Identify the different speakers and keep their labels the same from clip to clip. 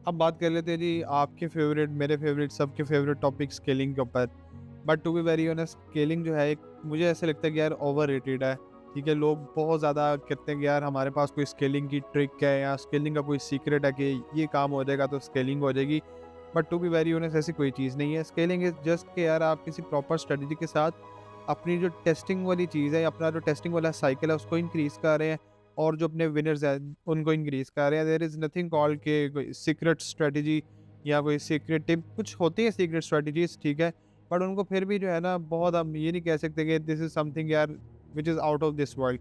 Speaker 1: अब बात कर लेते हैं जी आपके फेवरेट, मेरे फेवरेट, सबके फेवरेट टॉपिक स्केलिंग के ऊपर। But to be very honest, scaling जो है एक, मुझे ऐसा लगता है कि यार ओवररेटेड है। ठीक है, लोग बहुत ज़्यादा कहते हैं कि यार हमारे पास कोई स्केलिंग की ट्रिक है या स्केलिंग का कोई सीक्रेट है कि ये काम हो जाएगा तो स्केलिंग हो जाएगी। But to be very honest, ऐसी कोई चीज़ नहीं है। स्केलिंग इज़ जस्ट कि यार आप किसी प्रॉपर स्ट्रेटजी के साथ अपनी जो टेस्टिंग वाली चीज़ है, अपना जो टेस्टिंग वाला साइकिल है उसको इंक्रीज़ कर रहे हैं, और जो अपने विनर्स हैं उनको इंक्रीज़ कर रहे हैं। देयर इज़ नथिंग कॉल्ड के कोई सीक्रेट स्ट्रेटजी या कोई सीक्रेट टिप। कुछ होती है सीक्रेट स्ट्रेटजीज़, ठीक है, बट उनको फिर भी जो है ना, बहुत हम ये नहीं कह सकते कि दिस इज़ समथिंग यार which is out of this world.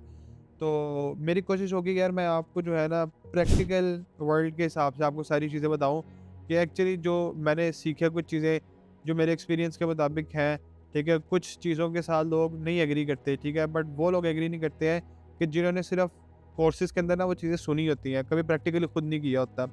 Speaker 1: तो मेरी कोशिश होगी कि यार मैं आपको जो है ना प्रैक्टिकल वर्ल्ड के हिसाब से आपको सारी चीज़ें बताऊँ कि एक्चुअली जो मैंने सीखे कुछ चीज़ें जो मेरे एक्सपीरियंस के मुताबिक हैं, ठीक है। कुछ चीज़ों के साथ लोग नहीं एग्री करते, ठीक है, बट वो लोग एग्री नहीं करते हैं कि जिन्होंने सिर्फ कोर्सेज़ के अंदर ना वो चीज़ें सुनी होती हैं, कभी प्रैक्टिकली खुद नहीं किया होता।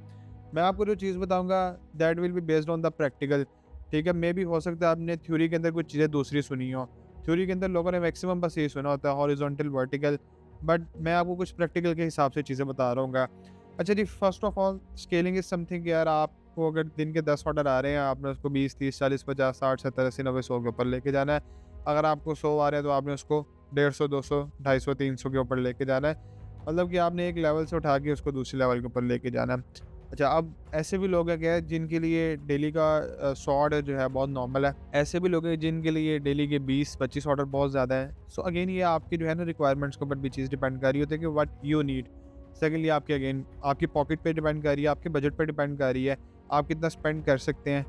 Speaker 1: मैं आपको जो चीज़ बताऊँगा that will be based on the practical, ठीक है। मे बी हो सकता है आपने थ्योरी के अंदर कुछ चीज़ें दूसरी सुनी हो। थ्योरी के अंदर लोगों ने मैक्सिमम बस यही सुना होता है हॉरिजॉन्टल, वर्टिकल, बट मैं आपको कुछ प्रैक्टिकल के हिसाब से चीज़ें बता रहा हूँगा। अच्छा जी, first of all scaling is something यार आपको अगर दिन के 10 ऑर्डर आ रहे हैं, आपने उसको 20, 30, 40, 50, 60, 70, 80, 90, 100 के ऊपर लेके जाना है। अगर आपको 100 आ रहे हैं तो आपने उसको 150, 200, 250, 300 के ऊपर लेके जाना है। मतलब कि आपने एक लेवल से उठा के उसको दूसरे लेवल के ऊपर लेके जाना है। अच्छा, अब ऐसे भी लोग हैं क्या जिनके लिए डेली का 100 ऑर्डर जो है बहुत नॉर्मल है। ऐसे भी लोग हैं जिनके लिए डेली के 20-25 ऑर्डर बहुत ज़्यादा है। सो अगेन ये आपकी जो है ना रिक्वायरमेंट्स के ऊपर भी चीज़ डिपेंड कर रही होती है कि व्हाट यू नीड। सेकंडली आपके अगेन आपकी पॉकेट पे डिपेंड कर रही है, आपके बजट पे डिपेंड कर रही है, आप कितना स्पेंड कर सकते हैं।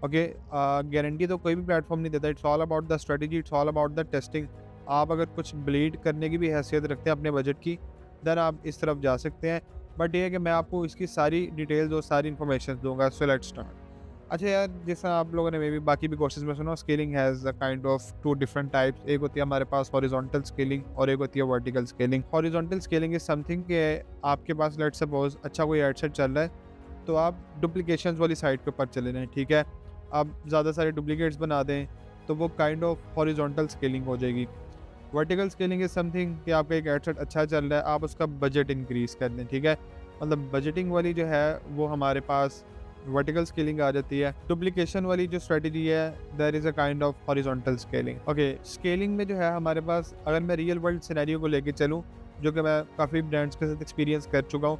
Speaker 1: ओके, गारंटी तो कोई भी प्लेटफॉर्म नहीं देता। It's all about the strategy, it's all about the testing. आप अगर कुछ ब्लीड करने की भी हैसियत रखते हैं अपने बजट की, देन आप इस तरफ जा सकते हैं। बट ये है कि मैं आपको इसकी सारी डिटेल्स और सारी इन्फॉर्मेशन दूंगा। So let's start. अच्छा यार, जैसा आप लोगों ने मे बी बाकी भी कोर्सेज में सुना, scaling has a kind of two different types. एक होती है हमारे पास हॉरिजॉन्टल स्केलिंग और एक होती है vertical scaling. Horizontal scaling is something कि आपके पास लेट्स सपोज अच्छा कोई एडसेट चल रहा है, तो आप डुप्लीकेशंस वाली साइट के ऊपर चले जाएँ, ठीक है। आप ज़्यादा सारे डुप्लीकेट्स बना दें तो वो काइंड ऑफ हॉरिजॉन्टल स्केलिंग हो जाएगी। वर्टिकल स्केलिंग इज़ समथिंग कि आपका एक एडसेट अच्छा चल रहा है, आप उसका बजट इंक्रीज़ कर दें, ठीक है। मतलब बजटिंग वाली जो है वो हमारे पास वर्टिकल स्केलिंग आ जाती है। डुप्लीकेशन वाली जो स्ट्रेटजी है there is a kind of horizontal scaling. Okay, scaling में जो है हमारे पास, अगर मैं रियल वर्ल्ड सिनेरियो को लेके चलूँ, जो कि मैं काफ़ी ब्रांड्स के साथ एक्सपीरियंस कर चुका हूँ,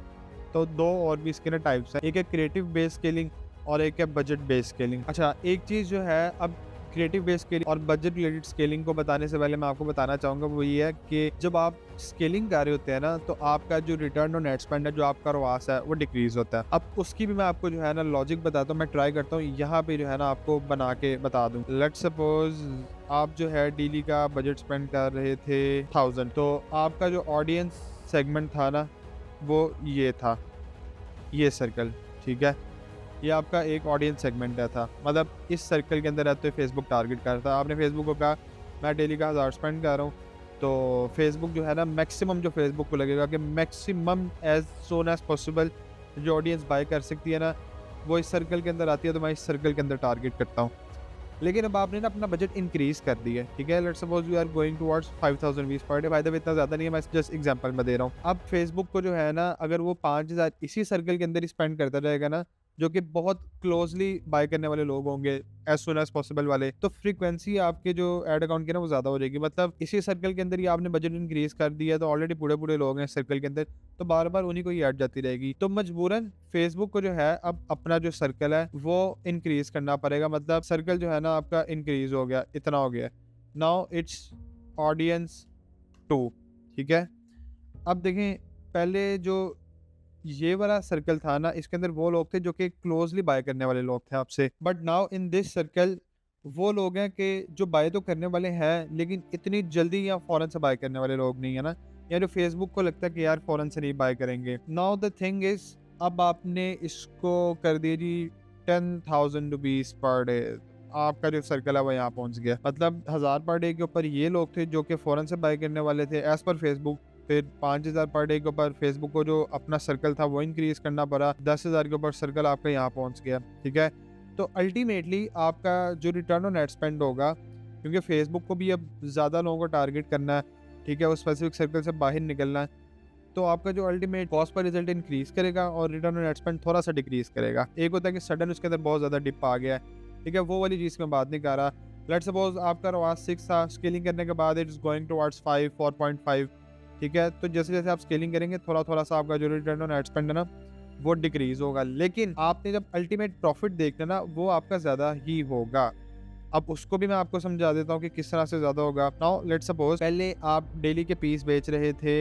Speaker 1: तो 2 और भी इसके ना टाइप्स हैं। एक है क्रिएटिव बेस्ड स्केलिंग और एक है बजट बेस्ड स्केलिंग। अच्छा, एक चीज़ जो है, अब क्रिएटिव बेस्ड स्केलिंग और बजट रिलेटेड स्केलिंग को बताने से पहले मैं आपको बताना चाहूँगा वो ये है कि जब आप स्केलिंग कर रहे होते हैं ना, तो आपका जो रिटर्न ऑन एड स्पेंड है, जो आपका रॉस है, वो डिक्रीज़ होता है। अब उसकी भी मैं आपको जो है ना लॉजिक बताता हूँ, मैं ट्राई करता हूँ यहाँ पे जो है ना आपको बना के बता दूँ। लेट्स सपोज़ आप जो है डेली का बजट स्पेंड कर रहे थे 1000, तो आपका जो ऑडियंस सेगमेंट था ना, वो ये था, ये सर्कल, ठीक है। ये आपका एक ऑडियंस सेगमेंट है था। मतलब इस सर्कल के अंदर रहते हुए फेसबुक टारगेट कर रहा था। आपने फेसबुक को कहा मैं डेली का 1000 स्पेंड कर रहा हूँ, तो फेसबुक जो है ना मैक्सिमम जो फेसबुक को लगेगा कि maximum as soon as possible जो ऑडियंस बाय कर सकती है ना, वो इस सर्कल के अंदर आती है, तो मैं इस सर्कल के अंदर टारगेट करता हूँ। लेकिन अब आपने ना अपना बजट इंक्रीज़ कर दिया है, ठीक है। Let's suppose you are going towards 5000 views per day. By the way इतना ज़्यादा नहीं है, मैं जस्ट एग्ज़ाम्पल में दे रहा हूँ। अब फेसबुक को जो है ना, अगर वो 5000 इसी सर्कल के अंदर ही स्पेंड करता रहेगा ना, जो कि बहुत क्लोज़ली बाय करने वाले लोग होंगे, एज़ सून एज़ पॉसिबल वाले, तो फ्रीक्वेंसी आपके जो एड अकाउंट की ना वो ज़्यादा हो जाएगी। मतलब इसी सर्कल के अंदर ही आपने बजट इंक्रीज़ कर दिया है, तो ऑलरेडी बूढ़े-बूढ़े लोग हैं इस सर्कल के अंदर, तो बार-बार उन्हीं को ही ऐड जाती रहेगी। तो मजबूरन फेसबुक को जो है अब अपना जो सर्कल है वो इंक्रीज़ करना पड़ेगा। मतलब सर्कल जो है ना आपका इंक्रीज़ हो गया, इतना हो गया। नाउ इट्स ऑडियंस 2, ठीक है। अब देखें, पहले जो ये वाला सर्कल था ना, इसके अंदर वो लोग थे जो कि क्लोज़ली बाय करने वाले लोग थे आपसे। But now in this circle वो लोग हैं कि जो बाय तो करने वाले हैं, लेकिन इतनी जल्दी या फ़ौरन से बाय करने वाले लोग नहीं है ना, या जो फेसबुक को लगता है कि यार फ़ौरन से नहीं बाय करेंगे। नाउ द थिंग इज़, अब आपने इसको कर दिया जी 10,000 रुपीज़ पर डे। आपका जो सर्कल है वो यहाँ पहुँच गया। मतलब 1000 पर डे के ऊपर ये लोग थे जो कि फ़ौरन से बाय करने वाले थे एज़ पर फेसबुक। फिर 5000 पर डे के ऊपर फेसबुक को जो अपना सर्कल था वो इंक्रीज़ करना पड़ा। 10,000 के ऊपर सर्कल आपका यहाँ पहुँच गया, ठीक है। तो अल्टीमेटली आपका जो रिटर्न ऑन एड स्पेंड होगा, क्योंकि फेसबुक को भी अब ज़्यादा लोगों को टारगेट करना है, ठीक है, उस स्पेसिफिक सर्कल से बाहर निकलना है, तो आपका जो ultimate cost per result increase करेगा और रिटर्न ऑन एड स्पेंड थोड़ा सा डिक्रीज करेगा। एक होता है कि सडन उसके अंदर बहुत ज़्यादा डिप आ गया है, ठीक है, वो वाली चीज़ की मैं बात नहीं कर रहा। लेट्स सपोज आपका रवाज 6 था, स्केलिंग करने के बाद इट्स गोइंग टुवर्ड्स 5, 4.5, ठीक है, तो जैसे जैसे आप स्केलिंग करेंगे थोड़ा थोड़ा सा आपका जो रिटर्न ऑन एड स्पेंड है ना वो डिक्रीज होगा, लेकिन आपने जब अल्टीमेट प्रॉफिट देखना ना वो आपका ज़्यादा ही होगा। अब उसको भी मैं आपको समझा देता हूँ कि किस तरह से ज़्यादा होगा। नाउ लेट्स सपोज पहले आप डेली के पीस बेच रहे थे,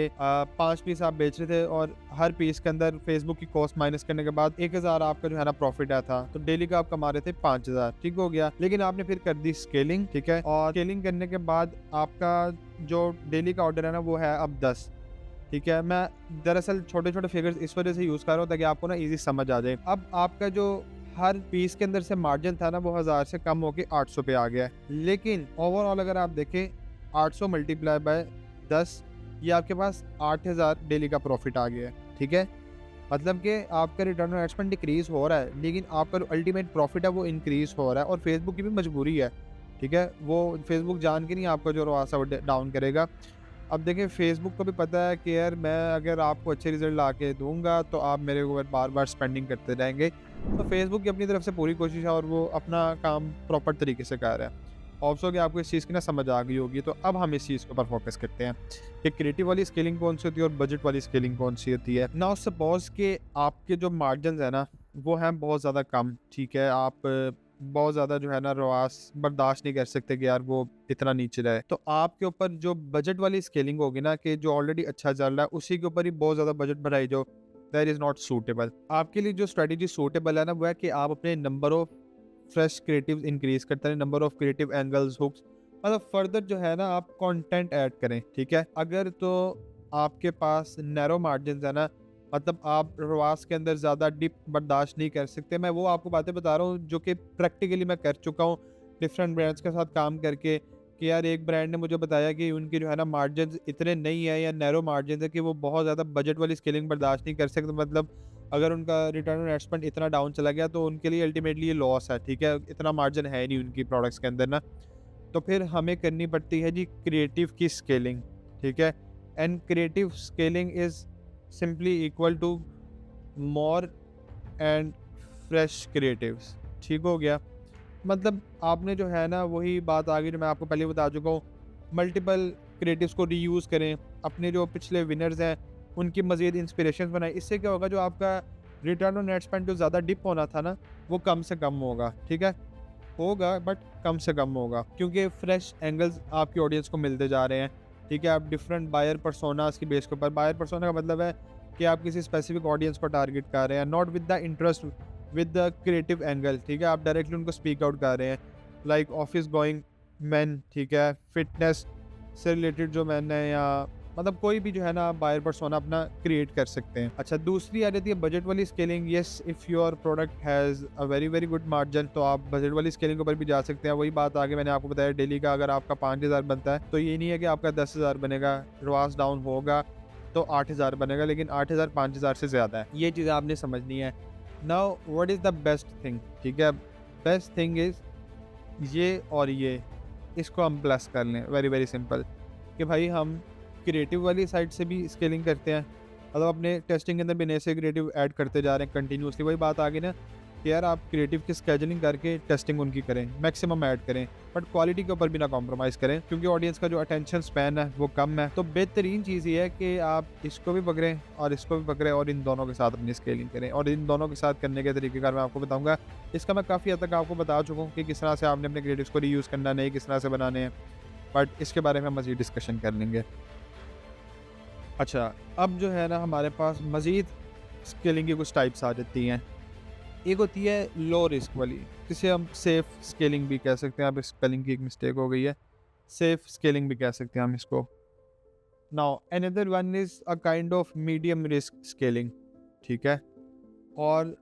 Speaker 1: 5 पीस आप बेच रहे थे और हर पीस के अंदर फेसबुक की कॉस्ट माइनस करने के बाद 1000 आपका जो है ना प्रॉफिट आया था, तो डेली का आप कमा रहे थे 5000, ठीक हो गया। लेकिन आपने फिर कर दी स्केलिंग, ठीक है, और स्केलिंग करने के बाद आपका जो डेली का ऑर्डर है ना वो है अब 10, ठीक है। मैं दरअसल छोटे छोटे फिगर्स इस वजह से यूज़ कर रहा हूँ ताकि आपको ना ईजी समझ आ जाए। अब आपका जो हर पीस के अंदर से मार्जिन था ना वो 1000 से कम होके 800 पे आ गया है, लेकिन ओवरऑल अगर आप देखें 800 मल्टीप्लाई बाय 10, ये आपके पास 8000 डेली का प्रॉफिट आ गया है, ठीक है। मतलब कि आपका return on ad spend decrease हो रहा है, लेकिन आपका जो अल्टीमेट प्रॉफिट है वो इंक्रीज हो रहा है, और फेसबुक की भी मजबूरी है, ठीक है, वो फेसबुक जान के नहीं आपका जो रवासा डाउन करेगा। अब देखिए फेसबुक को भी पता है कि यार मैं अगर आपको अच्छे रिजल्ट ला के दूंगा तो आप मेरे ऊपर बार बार स्पेंडिंग करते रहेंगे, तो फेसबुक की अपनी तरफ से पूरी कोशिश है और वो अपना काम प्रॉपर तरीके से कर रहा है। ऑप्सो कि आपको इस चीज़ की ना समझ आ गई होगी, तो अब हम इस चीज़ के ऊपर फोकस करते हैं कि क्रिएटिव वाली स्केलिंग कौन सी होती है और बजट वाली स्केलिंग कौन सी होती है। नाउ सपोज कि आपके जो मार्जिन है ना वो हैं बहुत ज़्यादा कम, ठीक है, आप बहुत ज़्यादा जो है ना रवास बर्दाश्त नहीं कर सकते कि यार वो इतना नीचे जाए, तो आपके ऊपर जो बजट वाली स्केलिंग होगी ना कि जो ऑलरेडी अच्छा चल रहा है उसी के ऊपर ही बहुत ज़्यादा बजट बढ़ाई, जो दैट इज़ नॉट सूटेबल। आपके लिए जो स्ट्रेटेजी सूटेबल है ना वो है कि आप अपने number of fresh creative increase करते हैं, number of creative angles, hooks, मतलब फर्दर जो है ना आप कंटेंट ऐड करें, ठीक है। अगर तो आपके पास नैरो मार्जिन है ना, मतलब आप रवास के अंदर ज़्यादा डिप बर्दाश्त नहीं कर सकते, मैं वो आपको बातें बता रहा हूँ जो कि प्रैक्टिकली मैं कर चुका हूँ डिफरेंट ब्रांड्स के साथ काम करके, कि यार एक ब्रांड ने मुझे बताया कि उनकी जो है ना मार्जिन इतने नहीं है या नैरो मार्जिन है कि वो बहुत ज़्यादा बजट वाली स्केलिंग बर्दाश्त नहीं कर सकते, मतलब अगर उनका रिटर्न ऑन एड स्पेंड इतना डाउन चला गया तो उनके लिए अल्टीमेटली ये लॉस है, ठीक है, इतना मार्जिन है नहीं उनकी प्रोडक्ट्स के अंदर ना। तो फिर हमें करनी पड़ती है जी क्रिएटिव की स्केलिंग, ठीक है, and creative scaling is simply equal to more and fresh creatives, ठीक हो गया। मतलब आपने जो है ना वही बात आ गई जो मैं आपको पहले बता चुका हूँ, मल्टीपल क्रिएटिव्स को रीयूज़ करें, अपने जो पिछले विनर्स हैं उनकी मज़ीद इंस्पिरेशन बनाएं। इससे क्या होगा, जो आपका रिटर्न ऑन एड स्पेंड जो ज़्यादा डिप होना था ना वो कम से कम होगा, ठीक है, होगा बट कम से कम होगा, क्योंकि फ्रेश एंगल्स आपकी ऑडियंस को मिलते जा रहे हैं, ठीक है। आप डिफरेंट बायर पर्सोनास की बेस के ऊपर, बायर पर्सोना का मतलब है कि आप किसी स्पेसिफिक ऑडियंस को टारगेट कर रहे हैं, not with the interest, with the creative angle, ठीक है, आप डायरेक्टली उनको स्पीक आउट कर रहे हैं, लाइक ऑफिस गोइंग मैन, ठीक है, फिटनेस से रिलेटेड जो मैन है, या मतलब कोई भी जो है ना बायर पर्सोना अपना क्रिएट कर सकते हैं। अच्छा, दूसरी आ जाती है बजट वाली scaling. Yes, if your product has a very very good margin तो आप बजट वाली स्केलिंग के ऊपर भी जा सकते हैं। वही बात आगे मैंने आपको बताया, डेली का अगर आपका 5000 बनता है तो ये नहीं है कि आपका 10,000 बनेगा, रवास डाउन होगा तो 8000 बनेगा, लेकिन 8000 5000 से ज़्यादा है, ये चीज़ आपने समझनी है। Now what is the best thing, ठीक है, बेस्ट थिंग इज़ ये और ये, इसको हम प्लस कर लें, वेरी वेरी सिंपल, कि भाई हम क्रिएटिव वाली साइड से भी स्केलिंग करते हैं, मतलब अपने टेस्टिंग के अंदर भी नए से क्रिएटिव ऐड करते जा रहे हैं कंटिन्यूसली। वही बात आ गई ना कि यार आप क्रिएटिव की स्केजुलिंग करके टेस्टिंग उनकी करें, मैक्सिमम ऐड करें, बट क्वालिटी के ऊपर भी ना कॉम्प्रोमाइज़ करें, क्योंकि ऑडियंस का जो अटेंशन स्पैन है वो कम है। तो बेहतरीन चीज़ ये है कि आप इसको भी पकड़ें और इसको भी पकड़ें और इन दोनों के साथ अपनी स्केलिंग करें, और इन दोनों के साथ करने के तरीक़ेकार मैं आपको बताऊँगा। इसका मैं काफ़ी हद तक आपको बता चुका हूँ कि किस तरह से आपने अपने क्रिएटिव्स को रीयूज़ करना, नए किस तरह से बनाने हैं, बट इसके बारे में हम मज़ीद डिस्कशन कर लेंगे। अच्छा, अब जो है ना हमारे पास मज़ीद स्केलिंग की कुछ टाइप्स आ जाती हैं। एक होती है लो रिस्क वाली, जिसे हम सेफ स्केलिंग भी कह सकते हैं। अब स्पेलिंग की एक मिस्टेक हो गई है, सेफ स्केलिंग भी कह सकते हैं हम इसको। Now another one is a kind of medium risk scaling, ठीक है, और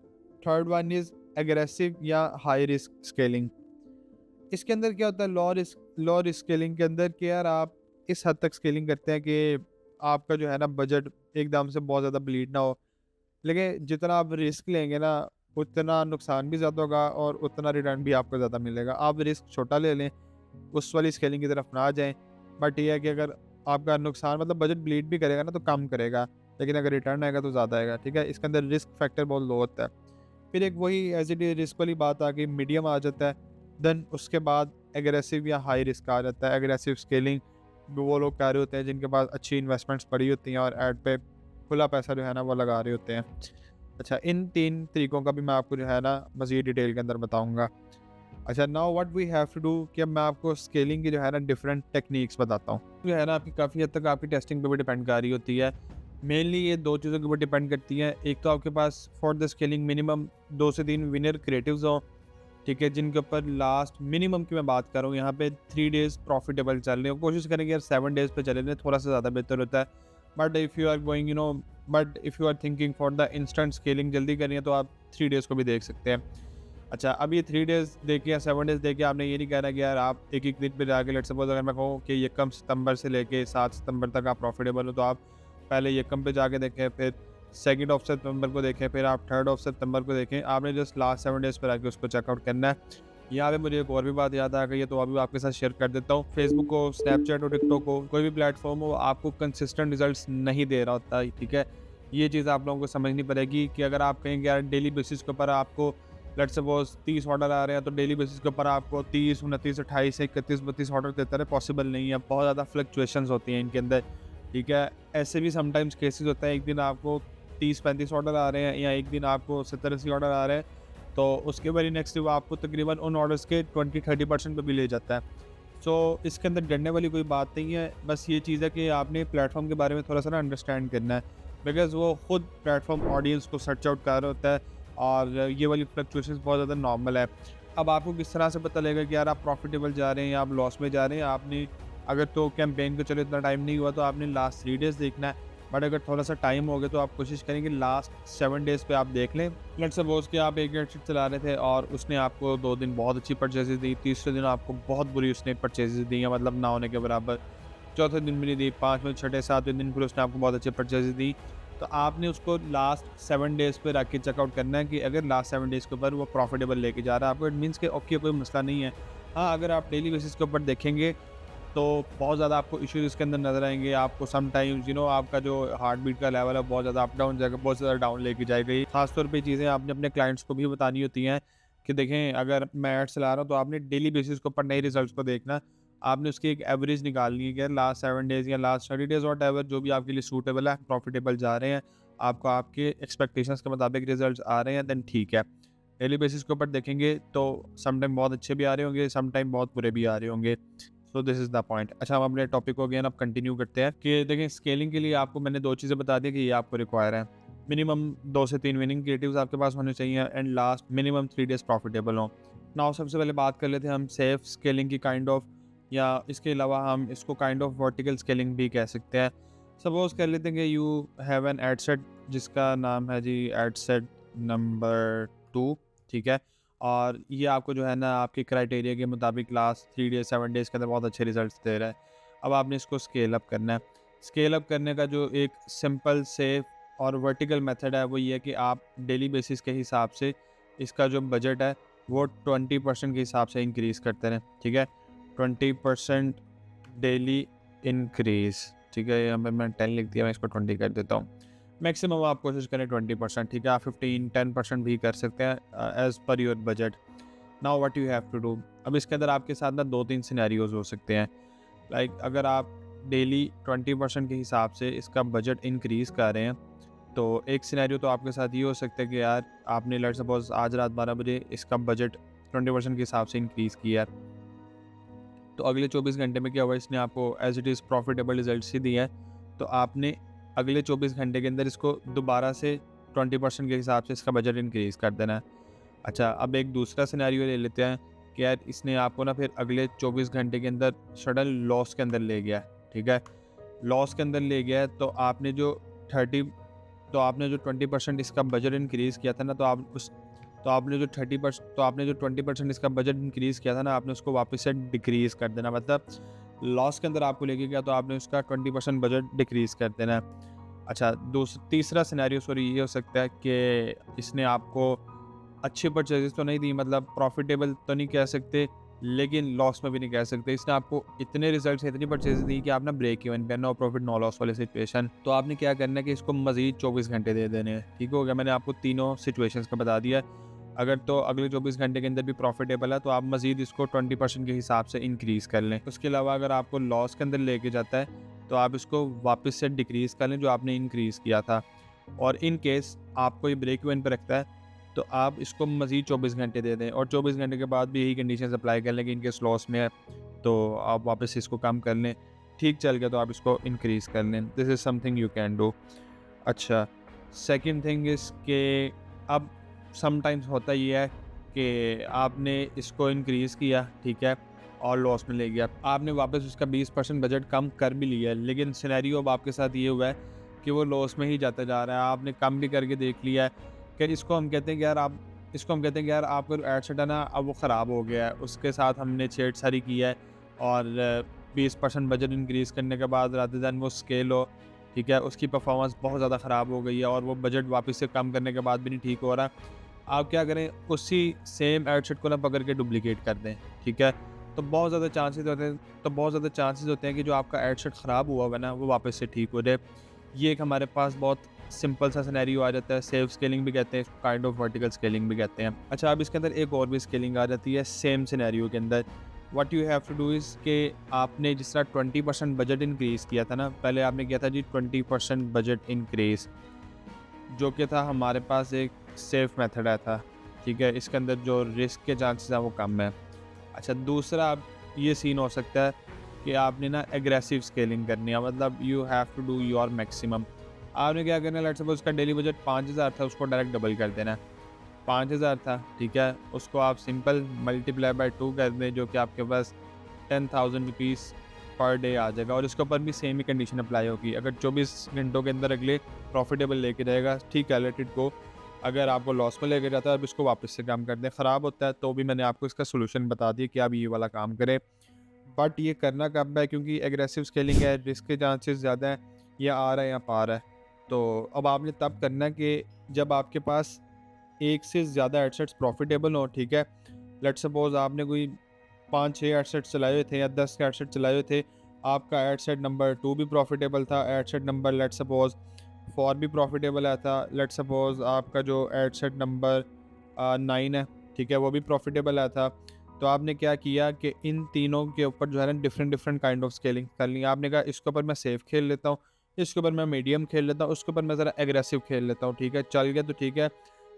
Speaker 1: थर्ड वन इज़ एग्रेसिव या हाई रिस्क स्केलिंग। इसके अंदर क्या होता है, लो रिस्क स्केलिंग के अंदर कि यार आप इस हद तक स्केलिंग करते हैं कि आपका जो है ना बजट एकदम से बहुत ज़्यादा ब्लीड ना हो, लेकिन जितना आप रिस्क लेंगे ना उतना नुकसान भी ज़्यादा होगा और उतना रिटर्न भी आपको ज़्यादा मिलेगा। आप रिस्क छोटा ले लें, उस वाली स्केलिंग की तरफ ना जाएं, बट ये है कि अगर आपका नुकसान मतलब बजट ब्लीड भी करेगा ना तो कम करेगा, लेकिन अगर रिटर्न आएगा तो ज़्यादा आएगा, ठीक है। इसके अंदर रिस्क फैक्टर बहुत लो होता है। फिर एक वही एज इट इज रिस्क वाली बात आ गई, मीडियम आ जाता है। देन उसके बाद एग्रेसिव या हाई रिस्क आ जाता है। एग्रेसिव स्केलिंग वो लोग कर रहे होते हैं जिनके पास अच्छी इन्वेस्टमेंट्स पड़ी होती हैं और ऐड पे खुला पैसा जो है ना वो लगा रहे होते हैं। अच्छा, इन 3 तरीकों का भी मैं आपको जो है ना मज़ीद डिटेल के अंदर बताऊँगा। अच्छा, now what we have to do कि अब मैं आपको स्केलिंग की जो है ना डिफरेंट टेक्निक्स बताता हूँ। जो है ना आपकी काफ़ी हद तक आपकी टेस्टिंग पे भी डिपेंड कर रही होती है। मेनली ये 2 चीज़ों के ऊपर डिपेंड करती हैं। एक तो आपके पास फॉर द स्केलिंग मिनिमम 2 से 3 विनर क्रिएटिव्स हों, ठीक है, जिनके ऊपर लास्ट मिनिमम की मैं बात कर रहा हूँ यहाँ पे 3 डेज़ प्रॉफिटेबल चल रहे हो। कोशिश करेंगे यार 7 डेज़ पे चले जाएँ, थोड़ा सा ज़्यादा बेहतर होता है। But if you are going but if you are thinking for the instant scaling जल्दी करनी है तो आप 3 डेज़ को भी देख सकते हैं। अच्छा, अब ये 3 डेज़ देखिए या 7 डेज़ देखिए, आपने ये नहीं कहना कि यार आप एक-एक दिन पे जाके लेट्स सपोज़ अगर मैं कहूँ कि यकम सितंबर से लेके 7 सितंबर तक आप प्रॉफिटेबल हो, तो आप पहले यकम पे जाके देखें, फिर 2nd ऑफ सितंबर को देखें, फिर आप 3rd ऑफ सितंबर को देखें। आपने जस्ट लास्ट 7 डेज़ पे आके उसको चेकआउट करना है। यहाँ पे मुझे एक और भी बात याद आ गई है, तो अभी आपके साथ शेयर कर देता हूँ। फेसबुक हो, स्नैपचैट हो, टिकटॉक हो, कोई भी प्लेटफॉर्म हो, आपको कंसिस्टेंट रिजल्ट्स नहीं दे रहा होता है, ठीक है। ये चीज़ आप लोगों को समझनी पड़ेगी कि अगर आप कहेंगे यार डेली बेसिस के ऊपर आपको लेट्स सपोज 30 ऑर्डर आ रहे हैं, तो डेली बेसिस के ऊपर आपको 30, 29, 28, 31, 32 ऑर्डर देता रहे, पॉसिबल नहीं है। बहुत ज़्यादा फ्लक्चुएशंस होती हैं इनके अंदर, ठीक है। ऐसे भी समटाइम्स केसेस होता है, एक दिन आपको 30-35 ऑर्डर आ रहे हैं या एक दिन आपको 70-80 ऑर्डर आ रहे हैं, तो उसके वेरी नेक्स्ट वो आपको तकरीबन उन ऑर्डर्स के 20-30% पे भी ले जाता है। सो इसके अंदर डरने वाली कोई बात नहीं है। बस ये चीज़ है कि आपने प्लेटफॉर्म के बारे में थोड़ा सा ना अंडरस्टैंड करना है, बिकॉज़ वो खुद प्लेटफॉर्म ऑडियंस को सर्च आउट कर रहा होता है और ये वाली फ्लक्चुएशंस बहुत ज़्यादा नॉर्मल है। अब आपको किस तरह से पता लगेगा कि यार आप प्रॉफिटेबल जा रहे हैं या आप लॉस में जा रहे हैं? आपने अगर तो कैंपेन को चलो इतना टाइम नहीं हुआ, तो आपने लास्ट 3 डेज़ देखना है। बट अगर थोड़ा-सा टाइम हो गया तो आप कोशिश करेंगे लास्ट 7 डेज़ पे आप देख लें। लेट्स सपोज़ कि आप एक गैजेट चला रहे थे और उसने आपको 2 दिन बहुत अच्छी परचेज़ेज़ दी, तीसरे दिन आपको बहुत बुरी उसने परचेज़ेज़ दी हैं, मतलब ना होने के बराबर। चौथे दिन भी नहीं दी, 5वें, छठे, 7वें दिन फिर उसने आपको बहुत अच्छी परचेज़ेज़ दी। तो आपने उसको लास्ट 7 डेज़ पे रख के चेकआउट करना है कि अगर लास्ट 7 डेज़ के ऊपर वो प्रॉफिटेबल लेके जा रहा है आपको, इट मीन्स कि ओके कोई मसला नहीं है। हाँ, अगर आप डेली बेसिस के ऊपर देखेंगे तो बहुत ज़्यादा आपको इश्यूज़ इसके अंदर नज़र आएँगे। आपको समटाइम्स आपका जो हार्ट बीट का लेवल है बहुत ज़्यादा अप डाउन जाएगा, बहुत ज़्यादा डाउन लेके जाएगा। ख़ास तौर पे चीज़ें आपने अपने क्लाइंट्स को भी बतानी होती हैं कि देखें, अगर मैं एड चला रहा हूँ तो आपने डेली बेसिस के ऊपर नए रिजल्ट्स को देखना। आपने उसकी एक एवरेज निकालनी है कि यार लास्ट 7 डेज़ या लास्ट 30 डेज़ व्हाटएवर जो भी आपके लिए सूटेबल है, प्रॉफिटेबल जा रहे हैं, आपको आपके एक्सपेक्टेशंस के मुताबिक रिजल्ट्स आ रहे हैं, देन ठीक है। डेली बेसिस के ऊपर देखेंगे तो समटाइम बहुत अच्छे भी आ रहे होंगे, समटाइम बहुत बुरे भी आ रहे होंगे। So this is the point. अच्छा, हम अपने टॉपिक को अगेन अब कंटिन्यू करते हैं कि देखें, स्केलिंग के लिए आपको मैंने 2 चीज़ें बता दी कि ये आपको रिक्वायर है। मिनिमम 2 से 3 विनिंग क्रिएटिव्स आपके पास होने चाहिए and last minimum 3 days profitable हों। नाउ सबसे पहले बात कर लेते हैं हम सेफ स्केलिंग की काइंड ऑफ, या इसके अलावा हम इसको काइंड ऑफ वर्टिकल स्केलिंग भी कह सकते हैं। सपोज़ कर लेते हैं कि you have an ad set जिसका नाम है जी एड सेट नंबर 2, ठीक है। और ये आपको जो है ना आपके क्राइटेरिया के मुताबिक लास्ट 3 डेज़ 7 डेज़ के अंदर बहुत अच्छे रिजल्ट्स दे रहा है। अब आपने इसको स्केल अप करना है। स्केल अप करने का जो एक सिंपल, सेफ और वर्टिकल मेथड है वो ये है कि आप डेली बेसिस के हिसाब से इसका जो बजट है वो 20% के हिसाब से इंक्रीज़ करते रहें, ठीक है। 20% डेली इंक्रीज़, ठीक है। यहाँ पे मैं 10 लिख दिया, मैं इसको 20 कर देता हूँ। मैक्सिमम आप कोशिश करें 20%, ठीक है। आप 15-10% भी कर सकते हैं as per your budget. Now what you have to do, अब इसके अंदर आपके साथ ना 2-3 सिनेरियोज़ हो सकते हैं। लाइक अगर आप डेली 20% के हिसाब से इसका बजट इंक्रीज़ कर रहे हैं, तो एक सिनेरियो तो आपके साथ ये हो सकता है कि यार आपने लेट्स सपोज़ आज रात 12 बजे इसका बजट 20% के हिसाब से इंक्रीज़ किया है, तो अगले 24 घंटे में क्या हुआ, इसने आपको as it is profitable results ही दिए हैं। तो आपने अगले 24 घंटे के अंदर इसको दोबारा से 20% के हिसाब से इसका बजट इंक्रीज़ कर देना है। अच्छा, अब एक दूसरा सिनेरियो ले लेते हैं कि यार इसने आपको ना फिर अगले 24 घंटे के अंदर सडन लॉस के अंदर ले गया है, ठीक है। लॉस के अंदर ले गया है तो आपने जो 20% इसका बजट इंक्रीज़ किया था ना, तो आपने जो 20% इसका बजट इंक्रीज़ किया था ना, आपने उसको वापस से डिक्रीज़ कर देना। मतलब लॉस के अंदर आपको लेके गया तो आपने उसका 20% बजट डिक्रीज़ कर देना है। अच्छा, तीसरा सिनेरियो ये हो सकता है कि इसने आपको अच्छी परचेजेस तो नहीं दी, मतलब प्रॉफिटेबल तो नहीं कह सकते, लेकिन लॉस में भी नहीं कह सकते। इसने आपको इतने रिजल्ट्स, इतनी परचेज़ दी कि आप ना ब्रेक इवन पे, नो प्रॉफिट नो लॉस वाली सिचुएशन। तो आपने क्या करना है कि इसको मज़ीद 24 घंटे दे देने हैं। ठीक हो गया? मैंने आपको तीनों सिचुएशंस का बता दिया है। अगर तो अगले 24 घंटे के अंदर भी प्रॉफिटेबल है तो आप मज़ीद इसको 20% के हिसाब से इंक्रीज़ कर लें। उसके अलावा अगर आपको लॉस के अंदर लेके जाता है तो आप इसको वापस से डिक्रीज़ कर लें जो आपने इंक्रीज़ किया था। और इन केस आपको ये ब्रेक इवन पे रखता है तो आप इसको मज़ीद 24 घंटे दे दें, और 24 घंटे के बाद भी यही कंडीशंस अप्लाई कर लें कि इन केस लॉस में है तो आप वापस से इसको कम कर लें। ठीक चल गया तो आप इसको इंक्रीज़ कर लें। This is something you can do. अच्छा, सेकंड थिंग इज़ के अब समटाइम्स होता ये है कि आपने इसको इंक्रीज़ किया, ठीक है, और लॉस में ले गया। आपने वापस उसका 20% बजट कम कर भी लिया है, लेकिन सिनेरियो अब आपके साथ ये हुआ है कि वो लॉस में ही जाता जा रहा है। आपने कम भी करके देख लिया है कि इसको हम कहते हैं कि यार आपका जो एडसेट है ना अब वो ख़राब हो गया है। उसके साथ हमने छेड़छाड़ी की है और 20% बजट इंक्रीज़ करने के बाद रादर दैन वो स्केल हो, ठीक है, उसकी परफॉर्मेंस बहुत ज़्यादा ख़राब हो गई है और वो बजट वापस से कम करने के बाद भी नहीं ठीक हो रहा। आप क्या करें, उसी सेम एडसेट को ना पकड़ के डुप्लीकेट कर दें, ठीक है। तो बहुत ज़्यादा चांसेस होते हैं कि जो आपका एडसेट ख़राब हुआ हुआ है ना वो वापस से ठीक हो जाए। ये एक हमारे पास बहुत सिंपल सा सिनेरियो आ जाता है। सेल्फ स्केलिंग भी कहते हैं इसको, काइंड ऑफ वर्टिकल स्केलिंग भी कहते हैं। अच्छा, अब इसके अंदर एक और भी स्केलिंग आ जाती है सेम सिनेरियो के अंदर। What you have to do is कि आपने जिस तरह 20% बजट इंक्रीज़ किया था ना, पहले आपने किया था जी 20% बजट इंक्रीज़, जो कि था हमारे पास एक सेफ मेथड है था, ठीक है। इसके अंदर जो रिस्क के चांसेस हैं वो कम है। अच्छा, दूसरा अब ये सीन हो सकता है कि आपने ना एग्रेसिव स्केलिंग करनी है, मतलब you have to do your maximum. आपने क्या करना है, लेट्स सपोज उसका डेली बजट 5000 था, उसको डायरेक्ट डबल कर देना है। 5000 था, ठीक है, उसको आप सिंपल मल्टीप्लाई बाय 2 कर दें जो कि आपके पास 10,000 रुपीज़ पर डे आ जाएगा। और इसके ऊपर भी सेम ही कंडीशन अप्लाई होगी। अगर 24 घंटों के अंदर अगले प्रॉफिटेबल लेके जाएगा, ठीक है, लेट इट गो। अगर आपको लॉस में लेके जाता है, अब इसको वापस से कम कर दें। ख़राब होता है तो भी मैंने आपको इसका सोल्यूशन बता दिया कि आप ये वाला काम करें। बट ये करना कब है, क्योंकि एग्रेसिव स्केलिंग है, रिस्क के चांसेस ज़्यादा हैं, या आ रहा है या पा रहा है। तो अब आपने तब करना है कि जब आपके पास एक से ज़्यादा एडसेट्स प्रॉफिटेबल हों, ठीक है। लेट्स सपोज़ आपने कोई 5-6 एडसेट चलाए हुए थे या 10 एडसेट चलाए हुए थे। आपका एडसेट नंबर 2 भी प्रॉफिटेबल था, एडसेट नंबर लेट्स सपोज़ 4 भी प्रॉफिटेबल आया था, लेट्स सपोज़ आपका जो एडसेट नंबर 9 है, ठीक है, वो भी प्रॉफिटेबल आया था। तो आपने क्या किया कि इन तीनों के ऊपर जो है ना डिफरेंट काइंड ऑफ स्केलिंग कर ली। आपने कहा इसके ऊपर मैं सेफ खेल लेता हूँ, इसके ऊपर मैं मीडियम खेल लेता हूँ, उसके ऊपर मैं ज़रा एग्रेसिव खेल लेता हूँ, ठीक है। चल गया तो ठीक है,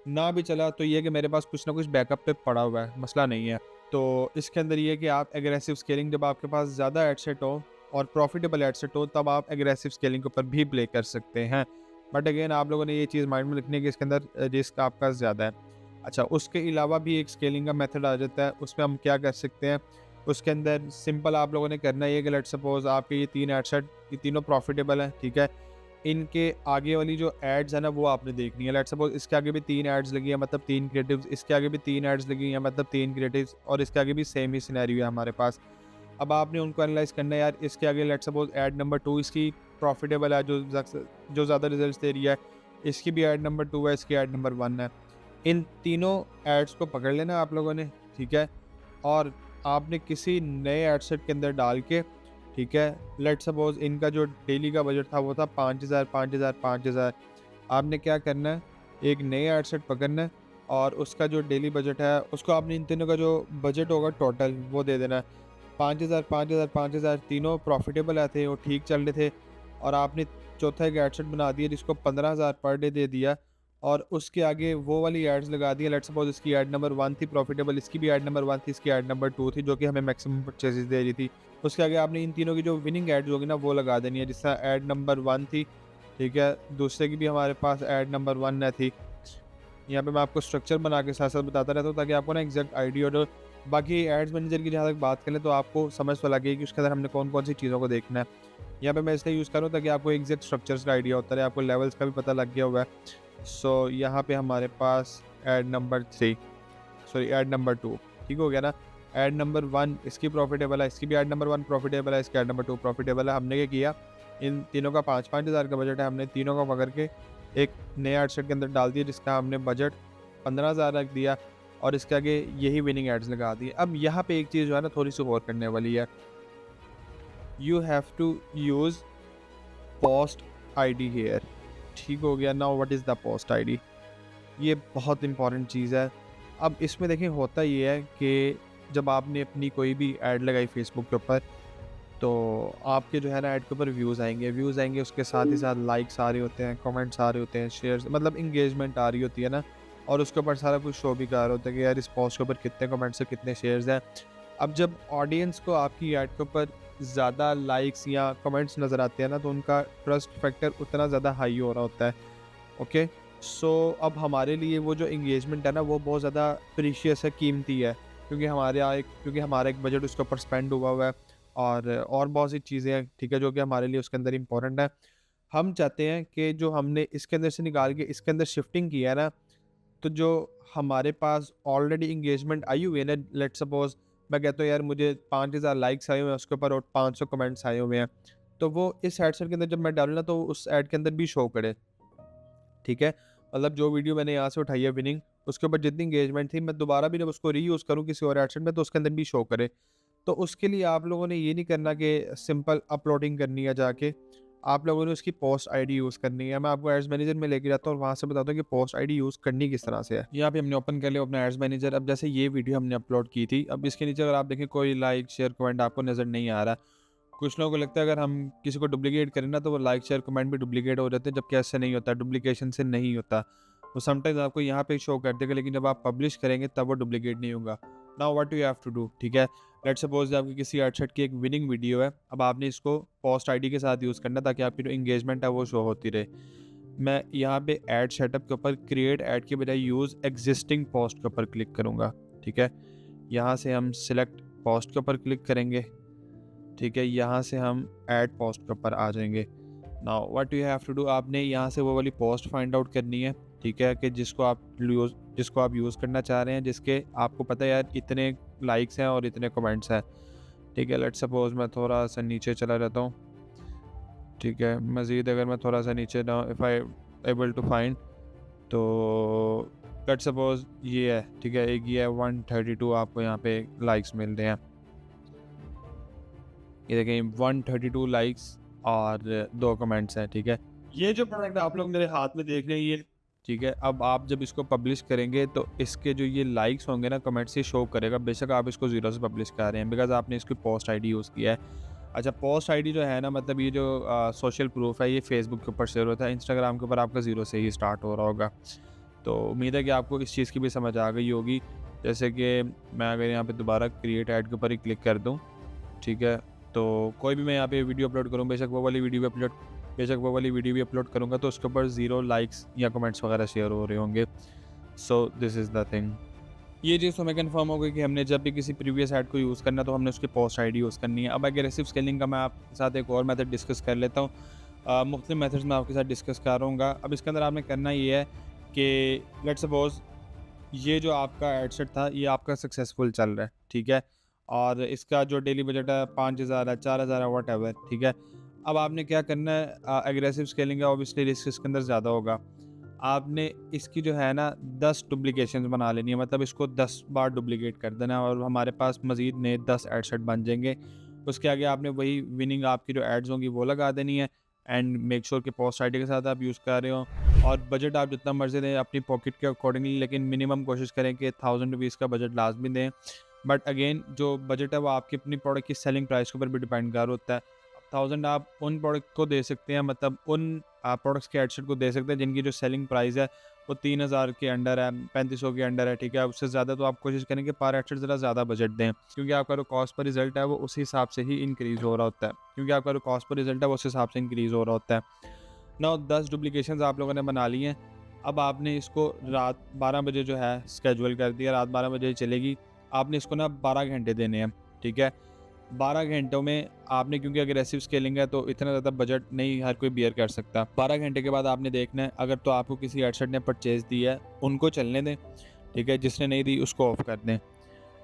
Speaker 1: ना भी चला तो ये है कि मेरे पास कुछ ना कुछ बैकअप पे पड़ा हुआ है, मसला नहीं है। तो इसके अंदर ये है कि आप एग्रेसिव स्केलिंग, जब आपके पास ज़्यादा एडसेट हो और प्रॉफिटेबल एडसेट हो, तब आप एग्रेसिव स्केलिंग के ऊपर भी प्ले कर सकते हैं। बट अगेन आप लोगों ने ये चीज़ माइंड में रखनी है कि इसके अंदर रिस्क आपका ज़्यादा है। अच्छा, उसके अलावा भी एक स्केलिंग का मेथड आ जाता है, उसमें हम क्या कर सकते हैं, उसके अंदर सिंपल आप लोगों ने करना है कि लेट्स सपोज़ आपके ये 3 एडसेट, ये तीनों प्रॉफिटेबल हैं, ठीक है। इनके आगे वाली जो एड्स है ना वो आपने देखनी है। लेट्स सपोज़ इसके आगे भी 3 एड्स लगी हैं, मतलब 3 क्रिएटिव्स, इसके आगे भी 3 एड्स लगी हैं, मतलब 3 क्रिएटिव्स, और इसके आगे भी सेम ही सिनेरियो है हमारे पास। अब आपने उनको एनालाइज़ करना है, यार इसके आगे लेट्स सपोज़ ऐड नंबर 2 इसकी प्रॉफिटेबल है, जो ज़्यादा रिजल्ट्स दे रही है। इसकी भी ऐड नंबर 2 है, इसकी ऐड नंबर 1 है। इन तीनों एड्स को पकड़ लेना आप लोगों ने, ठीक है, और आपने किसी नए एडसेट के अंदर डाल के, ठीक है, लेट्स सपोज़ इनका जो डेली का बजट था वो था 5000 5000 5000। आपने क्या करना है, एक नए एडसेट पकड़ना है और उसका जो डेली बजट है उसको आपने इन तीनों का जो बजट होगा टोटल वो दे देना है। 5000 5000 5000 तीनों प्रॉफिटेबल आए थे, वो ठीक चल रहे थे, और आपने चौथा एक एडसेट बना दिया जिसको 15000 पर डे दे दिया, और उसके आगे वो वाली एड्स लगा दी है। लेट्स सपोज़ इसकी ऐड नंबर 1 थी प्रॉफिटेबल, इसकी भी ऐड नंबर 1 थी, इसकी ऐड नंबर 2 थी जो कि हमें मैक्सिमम परचेज़ेस दे रही थी। उसके आगे आपने इन तीनों की जो विनिंग एड्स होगी ना वो लगा देनी है। जिस तरह ऐड नंबर 1 थी, ठीक है, दूसरे की भी हमारे पास ऐड नंबर 1 न थी। यहाँ पे मैं आपको स्ट्रक्चर बना के साथ-साथ बताता रहता हूँ ताकि आपको ना एग्जैक्ट आइडिया हो। बाकी एड्स मैनेजर की जहाँ तक बात करें तो आपको समझ तो लगे कि उसके अंदर हमने कौन-कौन सी चीज़ों को देखना है। यहाँ पे मैं इसलिए यूज़ कर रहा हूँ ताकि आपको एग्जैक्ट स्ट्रक्चर्स का आइडिया होता रहे, आपको लेवल्स का भी पता लग गया हुआ है। सो यहाँ पे हमारे पास add number 3, sorry add number 2, ठीक हो गया ना। ऐड नंबर 1 इसकी प्रॉफिटेबल है, इसकी भी ऐड नंबर 1 प्रॉफिटेबल है, इसकी ऐड नंबर 2 प्रॉफिटेबल है। हमने क्या किया, इन तीनों का 5-5 हज़ार का बजट है, हमने तीनों को पकड़ के एक नए एडसेट के अंदर डाल दिया जिसका हमने बजट 15,000 रख दिया। और इसके आगे यही विनिंग एड्स लगा दी। अब यहाँ पे एक चीज़ जो है ना थोड़ी सी गौर करने वाली है, you have to use post ID here. ठीक हो गया। Now what is the post ID, ये बहुत इंपॉर्टेंट चीज़ है। अब इसमें देखिए होता ये है कि जब आपने अपनी कोई भी ऐड लगाई फेसबुक के ऊपर, तो आपके जो है ना ऐड के ऊपर व्यूज़ आएंगे, उसके साथ ही साथ लाइक्स आ रहे होते हैं, कमेंट्स आ रहे होते हैं, शेयर्स मतलब इंगेजमेंट आ रही होती है ना, और उसके ऊपर सारा कुछ शो भी कर रहा होता है कि यार इस पोस्ट के ऊपर कितने कमेंट्स हैं, कितने शेयर्स हैं। अब जब ऑडियंस को आपकी ऐड के ऊपर ज़्यादा लाइक्स या कमेंट्स नज़र आते हैं ना, तो उनका ट्रस्ट फैक्टर उतना ज़्यादा हाई हो रहा होता है। ओके, सो अब हमारे लिए वो जो इंगेजमेंट है ना वो बहुत ज़्यादा प्रीशियस है, कीमती है, क्योंकि हमारा एक बजट उसके ऊपर स्पेंड हुआ हुआ है, और बहुत सी चीज़ें हैं, ठीक है, जो कि हमारे लिए उसके अंदर इंपॉर्टेंट है। हम चाहते हैं कि जो हमने इसके अंदर से निकाल के इसके अंदर शिफ्टिंग किया है ना, तो जो हमारे पास ऑलरेडी इंगेजमेंट आई हुई है ना, लेट्स सपोज मैं कहता हूँ यार मुझे 5000 लाइक्स आए हुए हैं उसके ऊपर और 500 कमेंट्स आए हुए हैं, तो वो इस हेडसेट के अंदर जब मैं डालूँ ना तो उस ऐड के अंदर भी शो करे। ठीक है, मतलब जो वीडियो मैंने यहाँ से उठाई है विनिंग, उसके ऊपर जितनी इंगेजमेंट थी, मैं दोबारा भी जब उसको रीयूज़ करूँ किसी और एडसेट में तो उसके अंदर भी शो करे। तो उसके लिए आप लोगों ने ये नहीं करना कि सिंपल अपलोडिंग करनी है जाके, आप लोगों ने उसकी पोस्ट आईडी यूज़ करनी है। मैं आपको एड्स मैनेजर में लेके जाता हूँ और वहाँ से बताता हूँ कि पोस्ट आईडी यूज़ करनी किस तरह से है। यहाँ पे हमने ओपन कर लिया अपना एड्स मैनेजर। अब जैसे ये वीडियो हमने अपलोड की थी, अब इसके नीचे अगर आप देखें कोई लाइक शेयर कमेंट आपको नज़र नहीं आ रहा। कुछ लोगों को लगता है अगर हम किसी को डुप्लीकेट करें ना तो वो लाइक शेयर कमेंट भी डुप्लीकेट हो जाते हैं, जबकि ऐसे नहीं होता, डुप्लीकेशन से नहीं होता। वो समटाइम्स आपको यहाँ पे शो कर देगा, लेकिन जब आप पब्लिश करेंगे तब वो डुप्लीकेट नहीं होगा। Now what you have to do, ठीक है, लेट्स सपोज आपकी किसी एडसेट की एक विनिंग वीडियो है, अब आपने इसको पोस्ट आईडी के साथ यूज़ करना है ताकि आपकी जो इंगेजमेंट है वो शो होती रहे। मैं यहाँ पे ऐड सेटअप के ऊपर क्रिएट ऐड के बजाय यूज़ एग्जिस्टिंग पोस्ट के ऊपर क्लिक करूँगा। ठीक है, यहाँ से हम सिलेक्ट पोस्ट के ऊपर क्लिक करेंगे। ठीक है, यहाँ से हम ऐड पोस्ट के ऊपर आ जाएंगे। Now what you have to do, आपने यहाँ से वो वाली पोस्ट फाइंड आउट करनी है। ठीक है, कि जिसको आप यूज़ करना चाह रहे हैं, जिसके आपको पता है यार इतने लाइक्स हैं और इतने कमेंट्स हैं। ठीक है, लेट्स सपोज मैं थोड़ा सा नीचे चला जाता हूँ। ठीक है, मज़ीद अगर मैं थोड़ा सा नीचे ना, if I able to find, तो लेट्स सपोज ये है। ठीक है, एक ये है 132 आपको यहाँ पे लाइक्स मिल रहे हैं। ये देखें 132 लाइक्स और 2 कमेंट्स हैं। ठीक है, ये जो प्रोडक्ट आप लोग मेरे हाथ में देख रहे हैं ये, ठीक है, अब आप जब इसको पब्लिश करेंगे तो इसके जो ये लाइक्स होंगे ना कमेंट्स से शो करेगा, बेशक आप इसको 0 से पब्लिश कर रहे हैं, बिकॉज आपने इसकी पोस्ट आईडी यूज़ किया है। अच्छा, पोस्ट आईडी जो है ना, मतलब ये जो सोशल प्रूफ है, ये फेसबुक के ऊपर शेयर होता है, इंस्टाग्राम के ऊपर आपका 0 से ही स्टार्ट हो रहा होगा। तो उम्मीद है कि आपको इस चीज़ की भी समझ आ गई होगी। जैसे कि मैं अगर यहाँ पे दोबारा क्रिएट ऐड के ऊपर ही क्लिक कर दूँ, ठीक है, तो कोई भी मैं यहाँ पे वीडियो अपलोड करूँ, बेशक वो वाली वीडियो भी अपलोड करूँगा तो उसके ऊपर 0 लाइक्स या कमेंट्स वगैरह शेयर हो रहे होंगे। So this is the thing. ये चीज़ तो हमें कंफर्म हो गई कि हमने जब भी किसी प्रीवियस ऐड को यूज़ करना तो हमने उसकी पोस्ट आईडी यूज़ करनी है। अब एग्रेसिव स्केलिंग का मैं आपके साथ एक और मेथड डिस्कस कर लेता हूँ। मुख्तलिफ मेथड्स मैं आपके साथ डिस्कस कर रहूँगा। अब इसके अंदर आपने करना ये है कि लेट्स सपोज ये जो आपका एडसेट था ये आपका सक्सेसफुल चल रहा है। ठीक है, और इसका जो डेली बजट है 5000 है, 4000 है, वट एवर। ठीक है, अब आपने क्या करना है, एग्रेसिव स्केलिंग है, ऑब्वियसली रिस्क इसके अंदर ज़्यादा होगा। आपने इसकी जो है ना 10 डुप्लीकेशन बना लेनी है, मतलब इसको 10 बार डुप्लीकेट कर देना है और हमारे पास मज़ीद नए 10 एडसेट बन जाएंगे। उसके आगे आपने वही विनिंग आपकी जो एड्स होंगी वो लगा देनी है, एंड मेक श्योर कि पोस्ट आईडी के साथ आप यूज़ कर रहे हो, और बजट आप जितना मर्जी दें अपनी पॉकेट के अकॉर्डिंगली, लेकिन मिनिमम कोशिश करें कि 1000 रुपीज़ का बजट लाजमी दें। बट अगेन जो बजट है वो आपकी अपनी प्रोडक्ट की सेलिंग प्राइस के ऊपर भी डिपेंड कर होता है। 1000 आप उन प्रोडक्ट को दे सकते हैं, मतलब उन प्रोडक्ट्स के एडसेट को दे सकते हैं जिनकी जो सेलिंग प्राइस है वो 3000 के अंडर है, 3500 के अंडर है। ठीक है, उससे ज़्यादा तो आप कोशिश करें कि पर एडसेट ज़रा ज़्यादा बजट दें, क्योंकि आपका जो कॉस्ट पर रिजल्ट है वो उसी हिसाब से ही इंक्रीज़ हो रहा होता है, ना 10 डुप्लीकेशंस आप लोगों ने बना ली हैं। अब आपने इसको रात 12 बजे जो है स्केजुअल कर दिया, रात 12 बजे चलेगी। आपने इसको ना 12 घंटे देने हैं। ठीक है, 12 घंटों में आपने, क्योंकि अग्रेसिव स्केलिंग है तो इतना ज़्यादा बजट नहीं हर कोई बियर कर सकता। 12 घंटे के बाद आपने देखना है, अगर तो आपको किसी एडसेट ने परचेज़ दिया है उनको चलने दें। ठीक है, जिसने नहीं दी उसको ऑफ कर दें।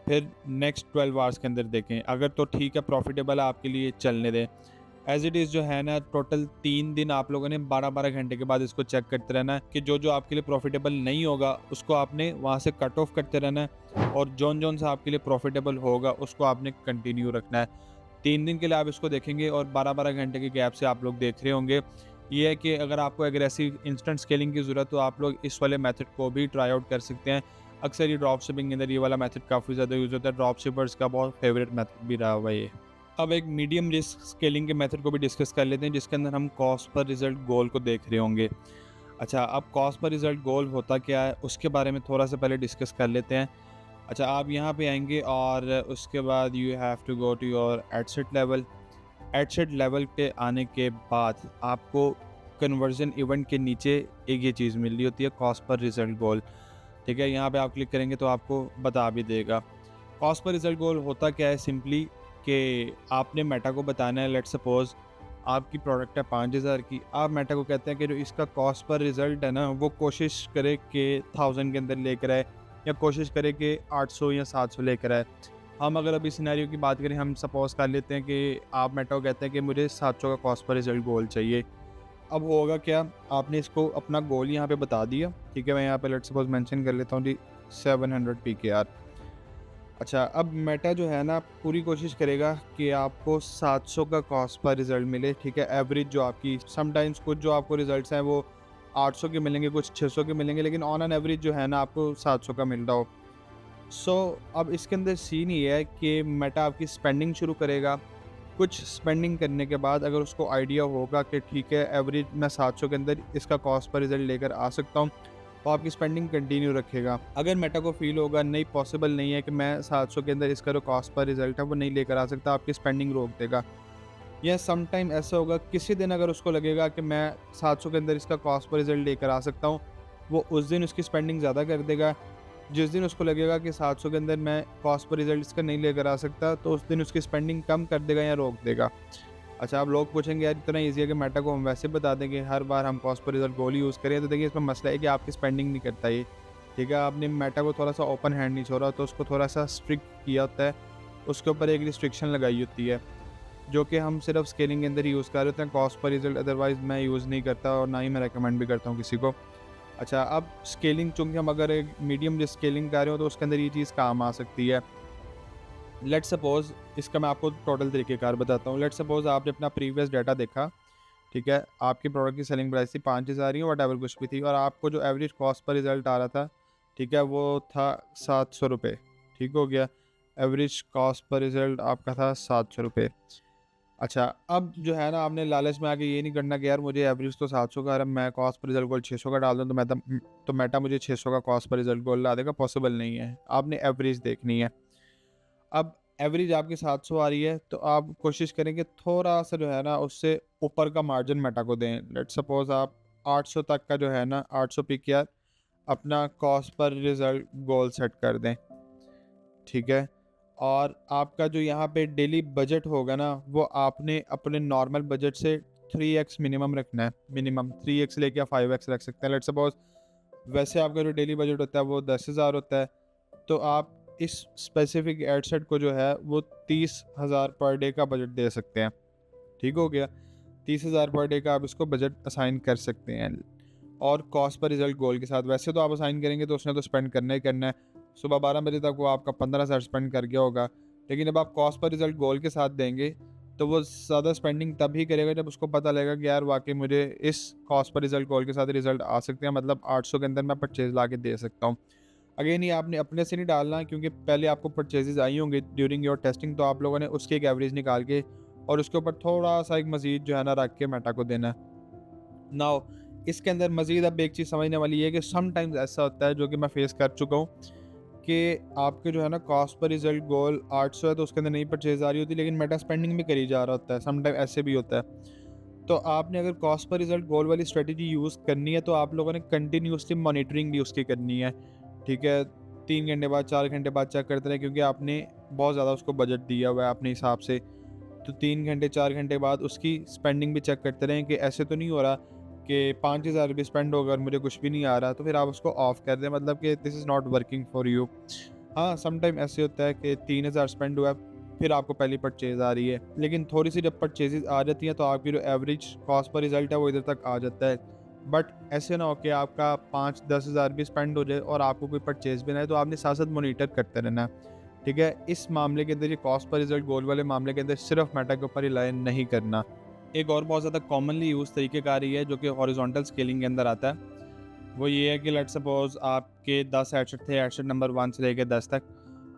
Speaker 1: फिर नेक्स्ट 12 आवर्स के अंदर देखें, अगर तो ठीक है प्रॉफिटेबल है आपके लिए, चलने दें। एज़ इट इज़ जो है ना, टोटल 3 दिन आप लोगों ने 12-12 घंटे के बाद इसको चेक करते रहना है कि जो-जो आपके लिए प्रॉफ़िटेबल नहीं होगा, उसको आपने वहाँ से कट ऑफ करते रहना है, और जौन-जौन सा आपके लिए प्रॉफ़िटेबल होगा, उसको आपने कंटिन्यू रखना है। 3 दिन के लिए आप इसको देखेंगे और 12-12 घंटे के गैप से आप लोग देख रहे होंगे। ये है कि अगर आपको एग्रेसिव इंस्टेंट स्केलिंग की ज़रूरत, तो आप लोग इस वाले मेथड को भी ट्राई आउट कर सकते हैं। अक्सर ये ड्रॉप शिपिंग के अंदर ये वाला मेथड काफ़ी ज़्यादा यूज़ होता है। ड्रॉप शिपर्स का बहुत फेवरेट मेथड भी रहा हुआ है ये। अब एक मीडियम रिस्क स्केलिंग के मेथड को भी डिस्कस कर लेते हैं, जिसके अंदर हम कॉस्ट पर रिजल्ट गोल को देख रहे होंगे। अच्छा, अब कॉस्ट पर रिजल्ट गोल होता क्या है, उसके बारे में थोड़ा सा पहले डिस्कस कर लेते हैं। अच्छा, आप यहाँ पे आएंगे और उसके बाद you have to go to your ad set level. Ad set level पे आने के बाद आपको कन्वर्जन इवेंट के नीचे एक ये चीज़ मिल रही होती है, कॉस्ट पर रिजल्ट गोल। ठीक है, यहाँ पे आप क्लिक करेंगे तो आपको बता भी देगा। कॉस्ट पर रिजल्ट गोल होता क्या है, सिंपली कि आपने मेटा को बताना है, लेट्स सपोज आपकी प्रोडक्ट है 5000 की, आप मेटा को कहते हैं कि जो इसका कॉस्ट पर रिज़ल्ट है ना, वो कोशिश करे कि 1000 के अंदर लेकर आए, या कोशिश करे कि 800 या 700 लेकर आए। हम अगर अभी सिनेरियो की बात करें, हम सपोज कर लेते हैं कि आप मेटा को कहते हैं कि मुझे 700 का कॉस्ट पर रिज़ल्ट गोल चाहिए। अब होगा क्या, आपने इसको अपना गोल यहाँ पे बता दिया। ठीक है, मैं यहाँ पे लेट्स सपोज मेंशन कर लेता हूँ जी 700 PKR। अच्छा, अब मेटा जो है ना, पूरी कोशिश करेगा कि आपको 700 का कॉस्ट पर रिज़ल्ट मिले। ठीक है, एवरेज जो आपकी, समटाइम्स कुछ जो आपको रिज़ल्ट्स हैं वो 800 के मिलेंगे, कुछ 600 के मिलेंगे, लेकिन ऑन एन एवरेज जो है ना, आपको 700 का मिल रहा हो। सो अब इसके अंदर सीन ये है कि मेटा आपकी स्पेंडिंग शुरू करेगा। कुछ स्पेंडिंग करने के बाद अगर उसको आइडिया होगा कि ठीक है, एवरेज मैं 700 के अंदर इसका कॉस्ट पर रिज़ल्ट लेकर आ सकता हूँ, तो आपकी स्पेंडिंग कंटिन्यू रखेगा। अगर मेटा को फील होगा नहीं, पॉसिबल नहीं है कि मैं 700 के अंदर इसका जो कॉस्ट पर रिज़ल्ट है वो नहीं लेकर आ सकता, आपकी स्पेंडिंग रोक देगा। या सम टाइम ऐसा होगा, किसी दिन अगर उसको लगेगा कि मैं 700 के अंदर इसका कॉस्ट पर रिज़ल्ट लेकर आ सकता हूँ, वो उस दिन उसकी स्पेंडिंग ज़्यादा कर देगा। जिस दिन उसको लगेगा कि 700 के अंदर मैं कॉस्ट पर रिज़ल्ट इसका नहीं लेकर आ सकता, तो उस दिन उसकी स्पेंडिंग कम कर देगा या रोक देगा। अच्छा, आप लोग पूछेंगे यार इतना ईज़ी है कि मेटा को हम वैसे बता देंगे, हर बार हम कॉस्ट पर रिज़ल्ट गोल यूज़ करें, तो देखिए इसमें मसला है कि आपकी स्पेंडिंग नहीं करता ये। ठीक है, आपने मेटा को थोड़ा सा ओपन हैंड नहीं छोड़ा, तो उसको थोड़ा सा स्ट्रिक्ट किया होता है, उसके ऊपर एक रिस्ट्रिक्शन लगाई होती है, जो कि हम सिर्फ स्केलिंग के अंदर यूज़ कर रहे होते हैं। कॉस्ट पर रिज़ल्ट अदरवाइज़ मैं यूज़ नहीं करता, और ना ही मैं रेकमेंड भी करता हूँ किसी को। अच्छा, अब स्केलिंग, चूँकि हम अगर एक मीडियम रिस्क स्केलिंग कर रहे हो, तो उसके अंदर ये चीज़ काम आ सकती है। लेट्स सपोज़, इसका मैं आपको टोटल तरीक़ेकार बताता हूँ। लेट्स सपोज़ आपने अपना प्रीवियस डाटा देखा। ठीक है, आपकी प्रोडक्ट की सेलिंग प्राइस थी 5000 या व्हाटएवर कुछ भी थी, और आपको जो एवरेज कॉस्ट पर रिज़ल्ट आ रहा था, ठीक है, वो था 700 रुपये। ठीक हो गया, एवरेज कॉस्ट पर रिज़ल्ट आपका था 700 रुपये। अच्छा, अब जो है ना, आपने लालच में आके ये नहीं करना कि यार मुझे एवरेज तो 700 का आ रहा है, मैं कॉस्ट पर रिज़ल्ट गोल 600 का डाल दूँ तो मेटा मुझे 600 का कॉस्ट पर रिज़ल्ट गोल ला देगा, पॉसिबल नहीं है। आपने एवरेज देखनी है। अब एवरेज आपकी 700 आ रही है, तो आप कोशिश करें कि थोड़ा-सा जो है ना, उससे ऊपर का मार्जिन मेटा को दें। लेट्स सपोज़ आप 800 तक का जो है ना, 800 पीकेआर अपना cost per result goal set कर दें। ठीक है? और आपका जो यहाँ पे डेली बजट होगा ना, वो आपने अपने नॉर्मल बजट से 3x मिनिमम रखना है। मिनिमम 3x लेके आप 5x रख सकते हैं। लेट्स सपोज़ वैसे आपका जो डेली बजट होता है वो 10,000 होता है, तो आप इस स्पेसिफिक एड सेट को जो है वो 30,000 पर डे का बजट दे सकते हैं। ठीक हो गया? 30,000 पर डे का आप इसको बजट असाइन कर सकते हैं, और कॉस्ट पर रिजल्ट गोल के साथ। वैसे तो आप असाइन करेंगे तो उसने तो स्पेंड करना ही करना है। सुबह 12 बजे तक वो आपका 15,000 स्पेंड कर गया होगा, लेकिन जब आप कॉस्ट पर रिजल्ट गोल के साथ देंगे, तो वो ज़्यादा स्पेंडिंग तभी करेगा जब उसको पता लगेगा कि यार वाकई मुझे इस कॉस्ट पर रिजल्ट गोल के साथ रिजल्ट आ सकते हैं, मतलब 800 के अंदर मैं परचेज ला के दे सकता हूँ। अगेन ये आपने अपने से नहीं डालना, क्योंकि पहले आपको परचेजेस आई होंगी ड्यूरिंग योर टेस्टिंग, तो आप लोगों ने उसकी एक एवरेज निकाल के और उसके ऊपर थोड़ा सा एक मज़ीद जो है ना रख के मेटा को देना है। नाउ इसके अंदर मज़ीद अब एक चीज़ समझने वाली है कि समटाइम्स ऐसा होता है, जो कि मैं फेस कर चुका हूँ, कि आपके जो है ना कॉस्ट पर रिजल्ट गोल 800 है, तो उसके अंदर नई परचेज आ रही होती है, लेकिन मेटा स्पेंडिंग भी करी जा रहा होता है। समटाइम ऐसे भी होता है। तो आपने अगर कॉस्ट पर रिजल्ट गोल वाली स्ट्रेटजी यूज़ करनी है, तो आप लोगों ने कंटिन्यूसली मॉनिटरिंग भी उसकी करनी है। ठीक है, 3 घंटे बाद 4 घंटे बाद चेक करते रहें, क्योंकि आपने बहुत ज़्यादा उसको बजट दिया हुआ है अपने हिसाब से। तो 3 घंटे 4 घंटे बाद उसकी स्पेंडिंग भी चेक करते रहें कि ऐसे तो नहीं हो रहा कि 5,000 रुपये स्पेंड होगा और मुझे कुछ भी नहीं आ रहा, तो फिर आप उसको ऑफ कर दें, मतलब कि this is not working for you. हाँ, सम टाइम ऐसे होता है कि 3,000 स्पेंड हुआ है, फिर आपको पहली परचेज़ आ रही है। लेकिन थोड़ी सी जब परचेज़ेज़ आ जाती हैं तो आपकी जो एवरेज कॉस्ट पर रिज़ल्ट है वो इधर तक आ जाता है। बट ऐसे ना हो कि आपका 5-10 हज़ार भी स्पेंड हो जाए और आपको कोई परचेज़ भी ना है, तो आपने साथ-साथ मॉनिटर करते रहना है। ठीक है? इस मामले के अंदर, ये कॉस्ट पर रिज़ल्ट गोल वाले मामले के अंदर सिर्फ मेटा के ऊपर रिलाय नहीं करना। एक और बहुत ज़्यादा कॉमनली यूज़ तरीक़ेकार ये है जो कि हॉरिज़ॉन्टल स्केलिंग के अंदर आता है। वो ये है कि लेट्स सपोज़ आपके 10 एडसेट थे, एडसेट नंबर 1 से लेके 10 तक,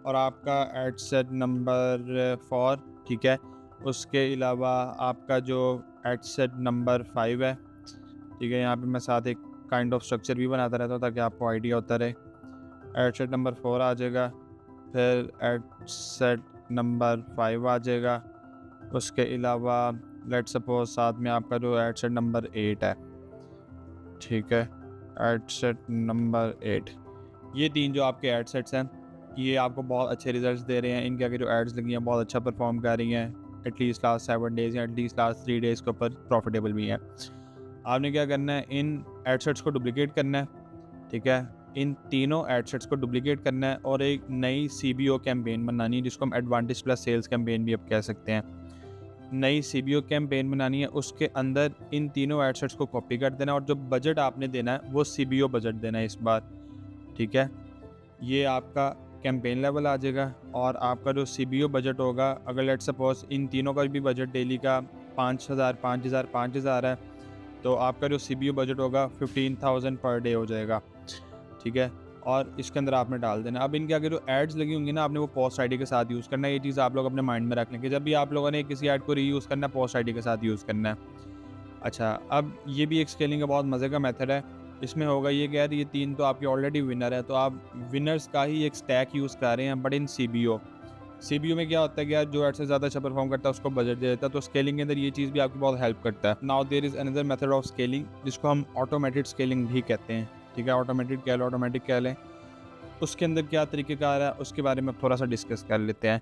Speaker 1: और आपका एडसेट नंबर 4, ठीक है? उसके अलावा आपका जो एडसेट नंबर 5 है, ठीक है? यहाँ पे मैं साथ एक काइंड ऑफ स्ट्रक्चर भी बनाता रहता हूँ ताकि आपको आइडिया होता रहे। एडसेट नंबर 4 आ जाएगा, फिर एडसेट नंबर 5 आ जाएगा, उसके अलावा लेट्स सपोज़ साथ में आपका जो एडसेट नंबर 8 है, ठीक है? एडसेट नंबर 8, ये 3 जो आपके एडसेट्स हैं, ये आपको बहुत अच्छे रिजल्ट्स दे रहे हैं। इनके आगे जो एड्स लगी हैं बहुत अच्छा परफॉर्म कर रही हैं, एटलीस्ट लास्ट 7 डेज़ या एटलीस्ट लास्ट 3 डेज़ के ऊपर प्रॉफिटेबल भी हैं। आपने क्या करना है, इन एडसेट्स को डुप्लिकेट करना है, ठीक है? इन तीनों एडसेट्स को डुप्लिकेट करना है और एक नई CBO कैंपेन बनानी है, जिसको हम एडवांटेज प्लस सेल्स कैंपेन भी अब कह सकते हैं। नई CBO कैंपेन बनानी है, उसके अंदर इन तीनों एडसेट्स को कॉपी कर देना है और जो बजट आपने देना है वो CBO बजट देना है इस बार, ठीक है? ये आपका कैंपेन लेवल आ जाएगा और आपका जो CBO बजट होगा, अगर लेट्स सपोज़ इन तीनों का भी बजट डेली का 5,000 5,000 5,000 है, तो आपका जो CBO बजट होगा 15,000 पर डे हो जाएगा, ठीक है? और इसके अंदर आपने डाल देना। अब इनके आगे जो एड्स लगी होंगी ना, आपने वो पोस्ट आईडी के साथ यूज़ करना है। ये चीज़ आप लोग अपने माइंड में रख लें कि जब भी आप लोगों ने किसी ऐड को रीयूज़ करना है, पोस्ट आईडी के साथ यूज़ करना है। अच्छा, अब ये भी एक स्केलिंग का बहुत मज़े का मेथड है। इसमें होगा ये कि यार ये 3 तो आपके ऑलरेडी विनर है, तो आप विनर्स का ही एक स्टैक यूज़ कर रहे हैं, बट इन CBO में क्या होता है कि यार जो एड से ज़्यादा अच्छा परफॉर्म करता है उसको बजट दे देता है, तो स्केलिंग के अंदर ये चीज़ भी आपकी बहुत हेल्प करता है। Now there is another method of scaling जिसको हम ऑटोमेटेड स्केलिंग भी कहते हैं, ठीक है? ऑटोमेटेड कह लो, ऑटोमेटिक कह लें। उसके अंदर क्या तरीक़ेकार है उसके बारे में थोड़ा सा डिस्कस कर लेते हैं।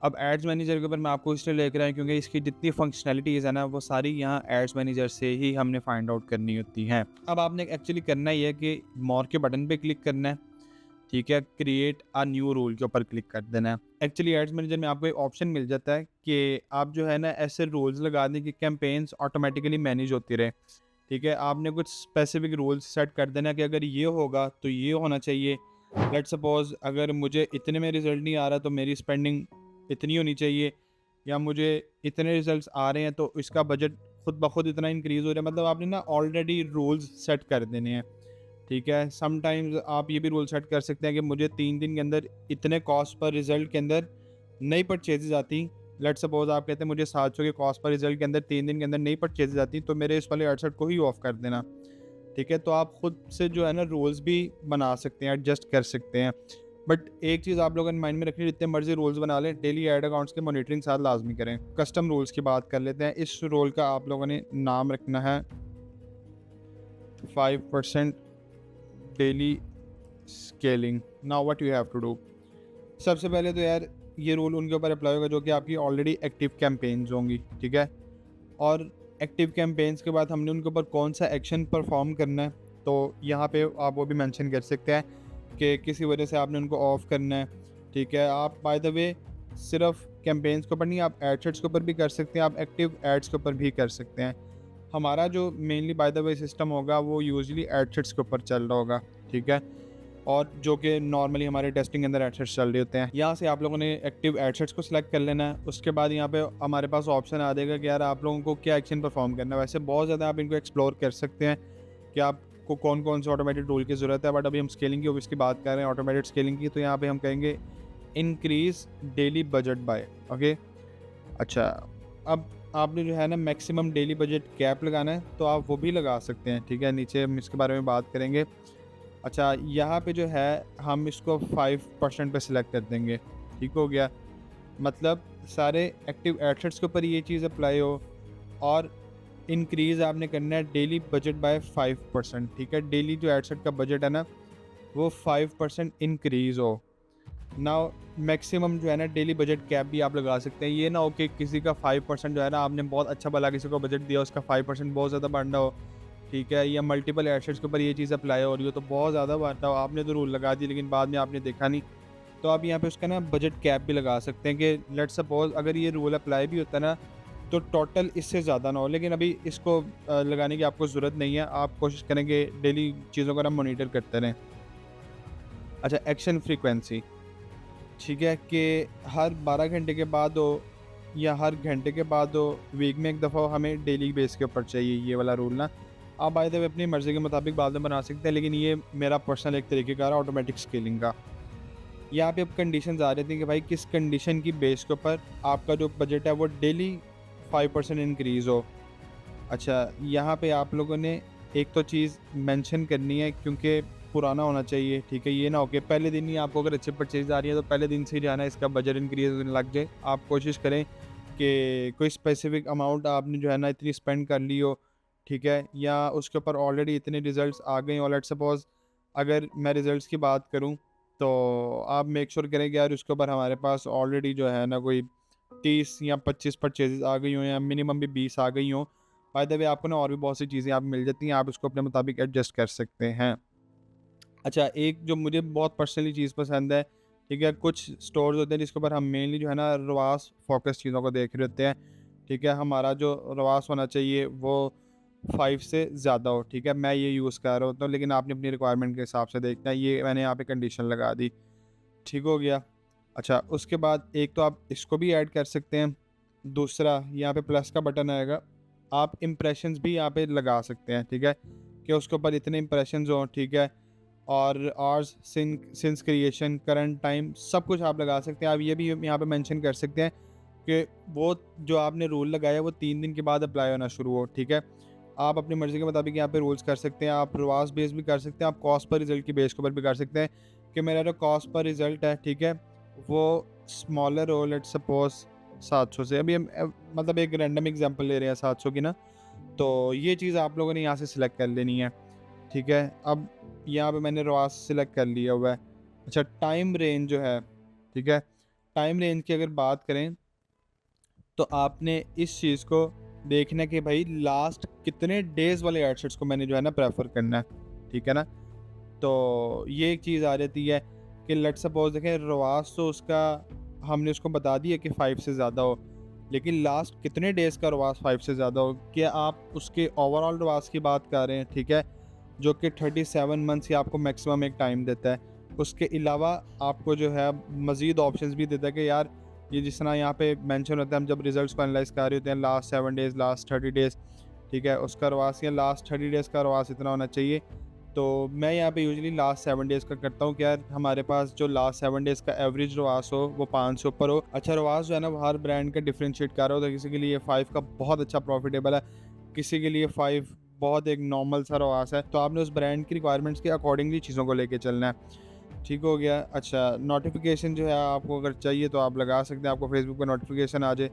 Speaker 1: अब एड्स मैनेजर के ऊपर मैं आपको इसलिए लेकर आया क्योंकि इसकी जितनी फंक्शनैलिटीज़ है ना, वो सारी यहाँ एड्स मैनेजर से ही हमने फाइंड आउट करनी होती हैं। अब आपने एक्चुअली करना ही है कि मोर के बटन पे क्लिक करना है, ठीक है? क्रिएट अ न्यू रूल के ऊपर क्लिक कर देना है। एक्चुअली एड्स मैनेजर में आपको एक ऑप्शन मिल जाता है कि आप जो है ना ऐसे रूल्स लगा दें कि कैंपेन्स ऑटोमेटिकली मैनेज होती रहे, ठीक है? आपने कुछ स्पेसिफिक रूल्स सेट कर देना कि अगर ये होगा तो ये होना चाहिए। लेट्स सपोज़ अगर मुझे इतने में रिज़ल्ट नहीं आ रहा तो मेरी स्पेंडिंग इतनी होनी चाहिए, या मुझे इतने रिज़ल्ट्स आ रहे हैं तो इसका बजट खुद ब खुद इतना इंक्रीज़ हो रहा है। मतलब आपने ना ऑलरेडी रूल्स सेट कर देने हैं, ठीक है? समटाइम्स आप ये भी रूल सेट कर सकते हैं कि मुझे 3 दिन के अंदर इतने कॉस्ट पर रिज़ल्ट के अंदर नई परचेज़ेज़ आती। लेट्स सपोज़ आप कहते हैं मुझे 700 के कॉस्ट पर रिज़ल्ट के अंदर 3 दिन के अंदर नई परचेज़ेज़ आती, तो मेरे इस वाले एडसेट को ही ऑफ कर देना, ठीक है? तो आप खुद से जो है ना रूल्स भी बना सकते हैं, एडजस्ट कर सकते हैं। बट एक चीज़ आप लोगों ने माइंड में रखनी, जितने मर्जी रूल्स बना लें, डेली एड अकाउंट्स के मॉनिटरिंग साथ लाजमी करें। कस्टम रूल्स की बात कर लेते हैं। इस रोल का आप लोगों ने नाम रखना है 5% daily scaling. Now what you have to do, सबसे पहले तो यार ये रूल उनके ऊपर अप्लाई होगा जो कि आपकी ऑलरेडी एक्टिव कैंपेन्स होंगी, ठीक है? और एक्टिव कैंपेन्स के बाद हमने उनके ऊपर कौन सा एक्शन परफॉर्म करना है, तो यहाँ पे आप वो भी मेंशन कर सकते हैं कि किसी वजह से आपने उनको ऑफ करना है, ठीक है? आप बाय द वे सिर्फ कैंपेन्स के ऊपर नहीं, आप एडसेट्स के ऊपर भी कर सकते हैं, आप एक्टिव एड्स के ऊपर भी कर सकते हैं। हमारा जो mainly by the way system होगा वो यूजुअली एडसेट्स के ऊपर चल रहा होगा, ठीक है? और जो कि नॉर्मली हमारे टेस्टिंग के अंदर एडसेट्स चल रहे होते हैं। यहाँ से आप लोगों ने एक्टिव एडसेट्स को सिलेक्ट कर लेना है। उसके बाद यहाँ पे हमारे पास ऑप्शन आ जाएगा कि यार आप लोगों को क्या एक्शन परफॉर्म करना है। वैसे बहुत ज़्यादा आप इनको एक्सप्लोर कर सकते हैं कि आपको कौन कौन से ऑटोमेटेड रूल की ज़रूरत है, बट अभी हम स्केलिंग की ऑब्वियसली बात कर रहे हैं, ऑटोमेटेड स्केलिंग की। तो यहाँ पर हम कहेंगे increase daily budget by, okay? अच्छा, अब आपने जो है ना मैक्सिमम डेली बजट कैप लगाना है, तो आप वो भी लगा सकते हैं, ठीक है? नीचे हम इसके बारे में बात करेंगे। अच्छा, यहाँ पे जो है हम इसको 5% पे सिलेक्ट कर देंगे, ठीक हो गया? मतलब सारे एक्टिव एडसेट्स के ऊपर ये चीज़ अप्लाई हो, और इंक्रीज़ आपने करना है डेली बजट बाय 5%, ठीक है? डेली जो एडसेट का बजट है ना वो 5% इंक्रीज़ हो। नाउ मैक्सिमम जो है ना डेली बजट कैप भी आप लगा सकते हैं। ये ना हो कि किसी का 5% जो है ना, आपने बहुत अच्छा भला किसी को बजट दिया, उसका 5% बहुत ज़्यादा बढ़ रहा हो, ठीक है? या मल्टीपल एडसेट्स के ऊपर ये चीज़ अप्लाई हो रही हो तो बहुत ज़्यादा बढ़ रहा हो, आपने तो रूल लगा दी लेकिन बाद में आपने देखा नहीं, तो आप यहाँ पे उसका ना बजट कैप भी लगा सकते हैं कि लेट्स सपोज अगर ये रूल अप्लाई भी होता है ना, तो टोटल इससे ज़्यादा ना हो। लेकिन अभी इसको लगाने की आपको ज़रूरत नहीं है, आप कोशिश करेंगे डेली चीज़ों को ना मॉनिटर करते रहें। अच्छा, एक्शन फ्रीक्वेंसी, ठीक है, कि हर 12 घंटे के बाद हो या हर घंटे के बाद हो, वीक में एक दफ़ा हो, हमें डेली बेस के ऊपर चाहिए ये वाला रूल ना। आप बाय द वे अपनी मर्ज़ी के मुताबिक बाद में बना सकते हैं, लेकिन ये मेरा पर्सनल एक तरीक़ेकार है ऑटोमेटिक स्केलिंग का। यहाँ पे अब कंडीशंस आ रही थी कि भाई किस कंडीशन की बेस के ऊपर आपका जो बजट है वो डेली 5% इंक्रीज़ हो। अच्छा, यहाँ पे आप लोगों ने एक तो चीज़ मेंशन करनी है, क्योंकि पुराना होना चाहिए, ठीक है? ये ना हो कि पहले दिन ही आपको अगर अच्छी परचेज़ आ रही है तो पहले दिन से ही जाना है इसका बजट इंक्रीज़ होने लग जाए। आप कोशिश करें कि कोई स्पेसिफ़िक अमाउंट आपने जो है ना इतनी स्पेंड कर ली हो, ठीक है? या उसके ऊपर ऑलरेडी इतने रिज़ल्ट्स आ गए हों। लेट्स सपोज़ अगर मैं रिज़ल्ट्स की बात करूँ, तो आप मेक श्योर करें कि यार उसके ऊपर हमारे पास ऑलरेडी जो है ना कोई 30 या 25 परचेज़ेज़ आ गई हों, या मिनिमम भी 20 आ गई हों। बाय द वे आपको ना और भी बहुत सी चीज़ें यहाँ पे मिल जाती हैं, आप उसको अपने मुताबिक एडजस्ट कर सकते हैं। अच्छा, एक जो मुझे बहुत पर्सनली चीज़ पसंद है, ठीक है? कुछ स्टोर्स होते हैं जिसके ऊपर हम मेनली जो है ना रवास फ़ोकस चीज़ों को देख रहे होते हैं, ठीक है? हमारा जो रवास होना चाहिए वो 5 से ज़्यादा हो, ठीक है? मैं ये यूज़ कर रहा होता हूँ, लेकिन आपने अपनी रिक्वायरमेंट के हिसाब से देखना है। ये मैंने यहाँ पे कंडीशन लगा दी, ठीक हो गया। अच्छा, उसके बाद एक तो आप इसको भी ऐड कर सकते हैं। दूसरा यहाँ पे प्लस का बटन आएगा, आप इम्प्रेशंस भी यहाँ पे लगा सकते हैं, ठीक है? कि उसके ऊपर इतने इम्प्रेशंस हों, ठीक है? और hours since creation, current time, सब कुछ आप लगा सकते हैं। आप ये भी यहाँ पे मेंशन कर सकते हैं कि वो जो आपने रूल लगाया है वो 3 दिन के बाद अप्लाई होना शुरू हो, ठीक है? आप अपनी मर्ज़ी के मुताबिक यहाँ पे रूल्स कर सकते हैं। आप रवास बेस भी कर सकते हैं, आप कॉस्ट पर रिज़ल्ट की बेस के ऊपर भी कर सकते हैं कि मेरा जो कॉस्ट पर रिज़ल्ट है, ठीक है? वो स्मॉलर हो, लेट्स सपोज़ 700 से। अभी हम मतलब एक रैंडम एग्ज़ाम्पल ले रहे हैं 700 की ना, तो ये चीज़ आप लोगों ने यहाँ से सिलेक्ट कर लेनी है, ठीक है? अब यहाँ पे मैंने रवास सिलेक्ट कर लिया हुआ है। अच्छा, टाइम रेंज जो है, ठीक है? टाइम रेंज की अगर बात करें, तो आपने इस चीज़ को देखना है कि भाई लास्ट कितने डेज़ वाले एडसेट्स को मैंने जो है ना प्रेफ़र करना है, ठीक है ना? तो ये एक चीज़ आ जाती है कि लेट्स सपोज़ देखें, रवास तो उसका हमने उसको बता दिया कि 5 से ज़्यादा हो, लेकिन लास्ट कितने डेज़ का रवास 5 से ज़्यादा हो, क्या आप उसके ओवरऑल रवास की बात कर रहे हैं, ठीक है? जो कि 37 मंथ्स ही आपको मैक्सिमम एक टाइम देता है। उसके अलावा आपको जो है मज़ीद ऑप्शंस भी देता है कि यार ये जिस तरह यहाँ पे मेंशन होता है, हम जब रिज़ल्ट्स को एनालाइज़ कर रहे होते हैं, लास्ट 7 डेज़, लास्ट 30 डेज़, ठीक है? उसका रवास या लास्ट 30 डेज़ का रवास इतना होना चाहिए। तो मैं यहाँ पे यूजुअली लास्ट 7 डेज़ का करता हूँ कि यार हमारे पास जो लास्ट 7 डेज़ का एवरेज रवास हो वो 5 से ऊपर हो। अच्छा, रवास जो है ना वो हर ब्रांड का डिफरेंशिएट कर रहा होता है। किसी के लिए 5 का बहुत अच्छा प्रॉफिटेबल है, किसी के लिए 5 बहुत एक नॉर्मल सा रवास है। तो आपने उस ब्रांड की रिक्वायरमेंट्स के अकॉर्डिंगली चीज़ों को लेके चलना है। ठीक हो गया। अच्छा, नोटिफ़िकेशन जो है आपको अगर चाहिए तो आप लगा सकते हैं, आपको फेसबुक पे नोटिफ़िकेशन आ जाए।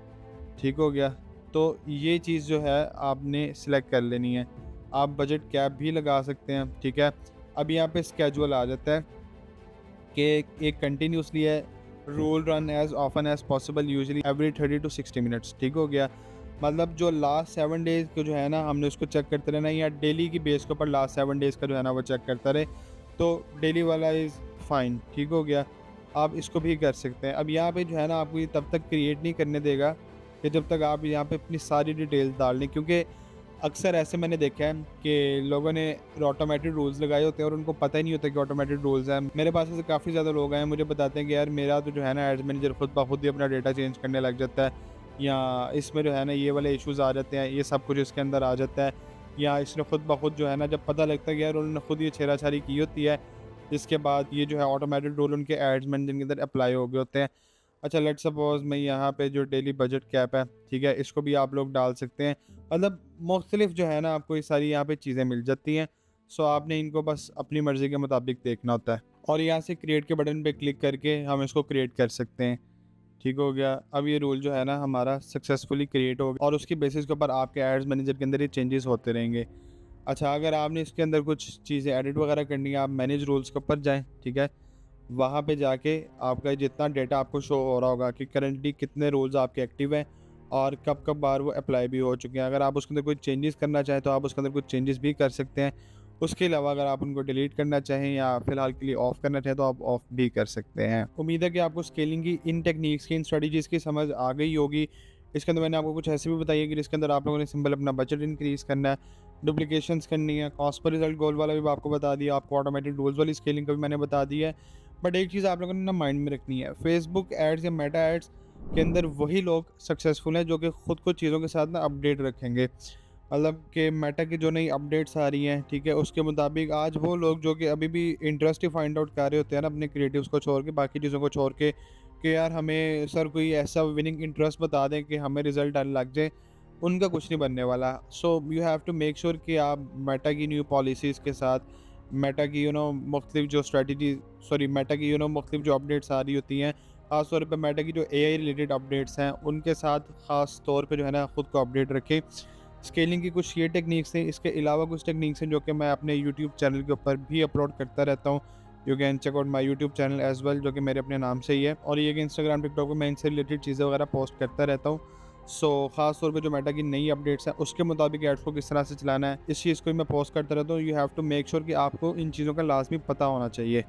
Speaker 1: ठीक हो गया। तो ये चीज़ जो है आपने सिलेक्ट कर लेनी है। आप बजट कैप भी लगा सकते हैं, ठीक है। अब यहाँ पे स्केड्यूल आ जाता है कि एक कंटिन्यूसली है, rule run as often as possible, usually every 30 to 60 minutes. ठीक हो गया। मतलब जो लास्ट 7 डेज़ को जो है ना हमने उसको चेक करते रहना, या डेली की बेस के ऊपर लास्ट 7 डेज़ का जो है ना वो चेक करता रहे, तो डेली वाला इज़ फाइन। ठीक हो गया। आप इसको भी कर सकते हैं। अब यहाँ पे जो है ना आपको ये तब तक क्रिएट नहीं करने देगा कि जब तक आप यहाँ पे अपनी सारी डिटेल्स डाल लें, क्योंकि अक्सर ऐसे मैंने देखा है कि लोगों ने ऑटोमेटेड रूल्स लगाए होते हैं और उनको पता ही नहीं होता कि ऑटोमेटेड रूल्स हैं। मेरे पास ऐसे काफ़ी ज़्यादा लोग आए हैं, मुझे बताते हैं कि यार मेरा तो जो है ना एड्स मैनेजर खुद ब खुद ही अपना डेटा चेंज करने लग जाता है, या इसमें जो है ना ये वाले इश्यूज़ आ जाते हैं, ये सब कुछ इसके अंदर आ जाता है, या इसने खुद ब खुद जो है ना जब पता लगता है कि यार उन्होंने खुद ये छेड़छाड़ी की होती है, जिसके बाद ये जो है ऑटोमेटेड रूल उनके एड्स मैनेजर के अंदर अप्लाई हो गए होते हैं। अच्छा, लेट्स सपोज़ मैं यहाँ पे जो डेली बजट कैप है, ठीक है, इसको भी आप लोग डाल सकते हैं। मतलब मुख्तलिफ जो है ना आपको ये सारी यहाँ पे चीज़ें मिल जाती हैं। सो आपने इनको बस अपनी मर्ज़ी के मुताबिक देखना होता है, और यहाँ से क्रिएट के बटन पे क्लिक करके हम इसको क्रिएट कर सकते हैं। ठीक हो गया। अब ये रूल जो है ना हमारा सक्सेसफुली क्रिएट हो गया, और उसकी बेसिस के ऊपर आपके एड्स मैनेजर के अंदर ये चेंजेस होते रहेंगे। अच्छा, अगर आपने इसके अंदर कुछ चीज़ें एडिट वगैरह करनी है, आप मैनेज रूल्स के ऊपर जाएँ, ठीक है। वहाँ पे जाके आपका जितना डेटा आपको शो हो रहा होगा कि करंटली कितने रूल्स आपके एक्टिव हैं और कब-कब बार वो अप्लाई भी हो चुके हैं। अगर आप उसके अंदर कोई चेंजेस करना चाहें तो आप उसके अंदर कुछ चेंजेस भी कर सकते हैं। उसके अलावा अगर आप उनको डिलीट करना चाहें या फ़िलहाल के लिए ऑफ़ करना चाहें तो आप ऑफ़ भी कर सकते हैं। उम्मीद है कि आपको स्केलिंग की इन टेक्नीक्स की, इन स्ट्रेटजीज़ की समझ आ गई होगी। इसके अंदर मैंने आपको कुछ ऐसे भी बताई है कि जिसके अंदर आप लोगों ने सिंपल अपना बजट इंक्रीज़ करना है, डुप्लीकेशंस करनी है, कॉस्ट पर रिज़ल्ट गोल वाला भी आपको बता दिया, आपको ऑटोमेटेड रूल्स वाली स्केलिंग का भी मैंने बता दिया है। बट एक चीज़ आप लोगों ने ना माइंड में रखनी है, फ़ेसबुक एड्स या मेटा एड्स के अंदर वही लोग सक्सेसफुल हैं जो कि खुद को चीज़ों के साथ ना अपडेट रखेंगे। मतलब कि मेटा की जो नई अपडेट्स आ रही हैं, ठीक है, उसके मुताबिक आज वो लोग जो कि अभी भी इंटरेस्ट ही फाइंड आउट कर रहे होते हैं ना अपने क्रिएटिव्स को छोड़ के, बाकी चीज़ों को छोड़ के, कि यार हमें सर कोई ऐसा विनिंग इंटरेस्ट बता दें कि हमें रिजल्ट आने लग जाए, उनका कुछ नहीं बनने वाला। So you have to make sure कि आप मेटा की न्यू पॉलिसीज़ के साथ, मेटा की मुख्तलिफ जो स्ट्रेटजी, सॉरी, मेटा की मुख्तलिफ जो अपडेट्स आ रही होती हैं, ख़ास तौर पे मेटा की जो एआई रिलेटेड अपडेट्स हैं, उनके साथ ख़ास तौर पे जो है ना खुद को अपडेट रखें। स्केलिंग की कुछ ये टेक्निक्स हैं, इसके अलावा कुछ टेक्निक्स हैं जो कि मैं अपने यूट्यूब चैनल के ऊपर भी अपलोड करता रहता हूँ। You can check out my YouTube channel as well, जो कि मेरे अपने नाम से ही है, और ये कि इंस्टाग्राम, टिकटॉक पे मैं इनसे रिलेटेड चीज़ें वगैरह पोस्ट करता रहता हूँ। सो ख़ास तौर पे जो मेटा की नई अपडेट्स हैं, उसके मुताबिक एड्स को किस तरह से चलाना है, इस चीज़ को भी मैं पोस्ट करता रहता हूँ। You have to make sure कि आपको इन चीज़ों का लाज़मी पता होना चाहिए।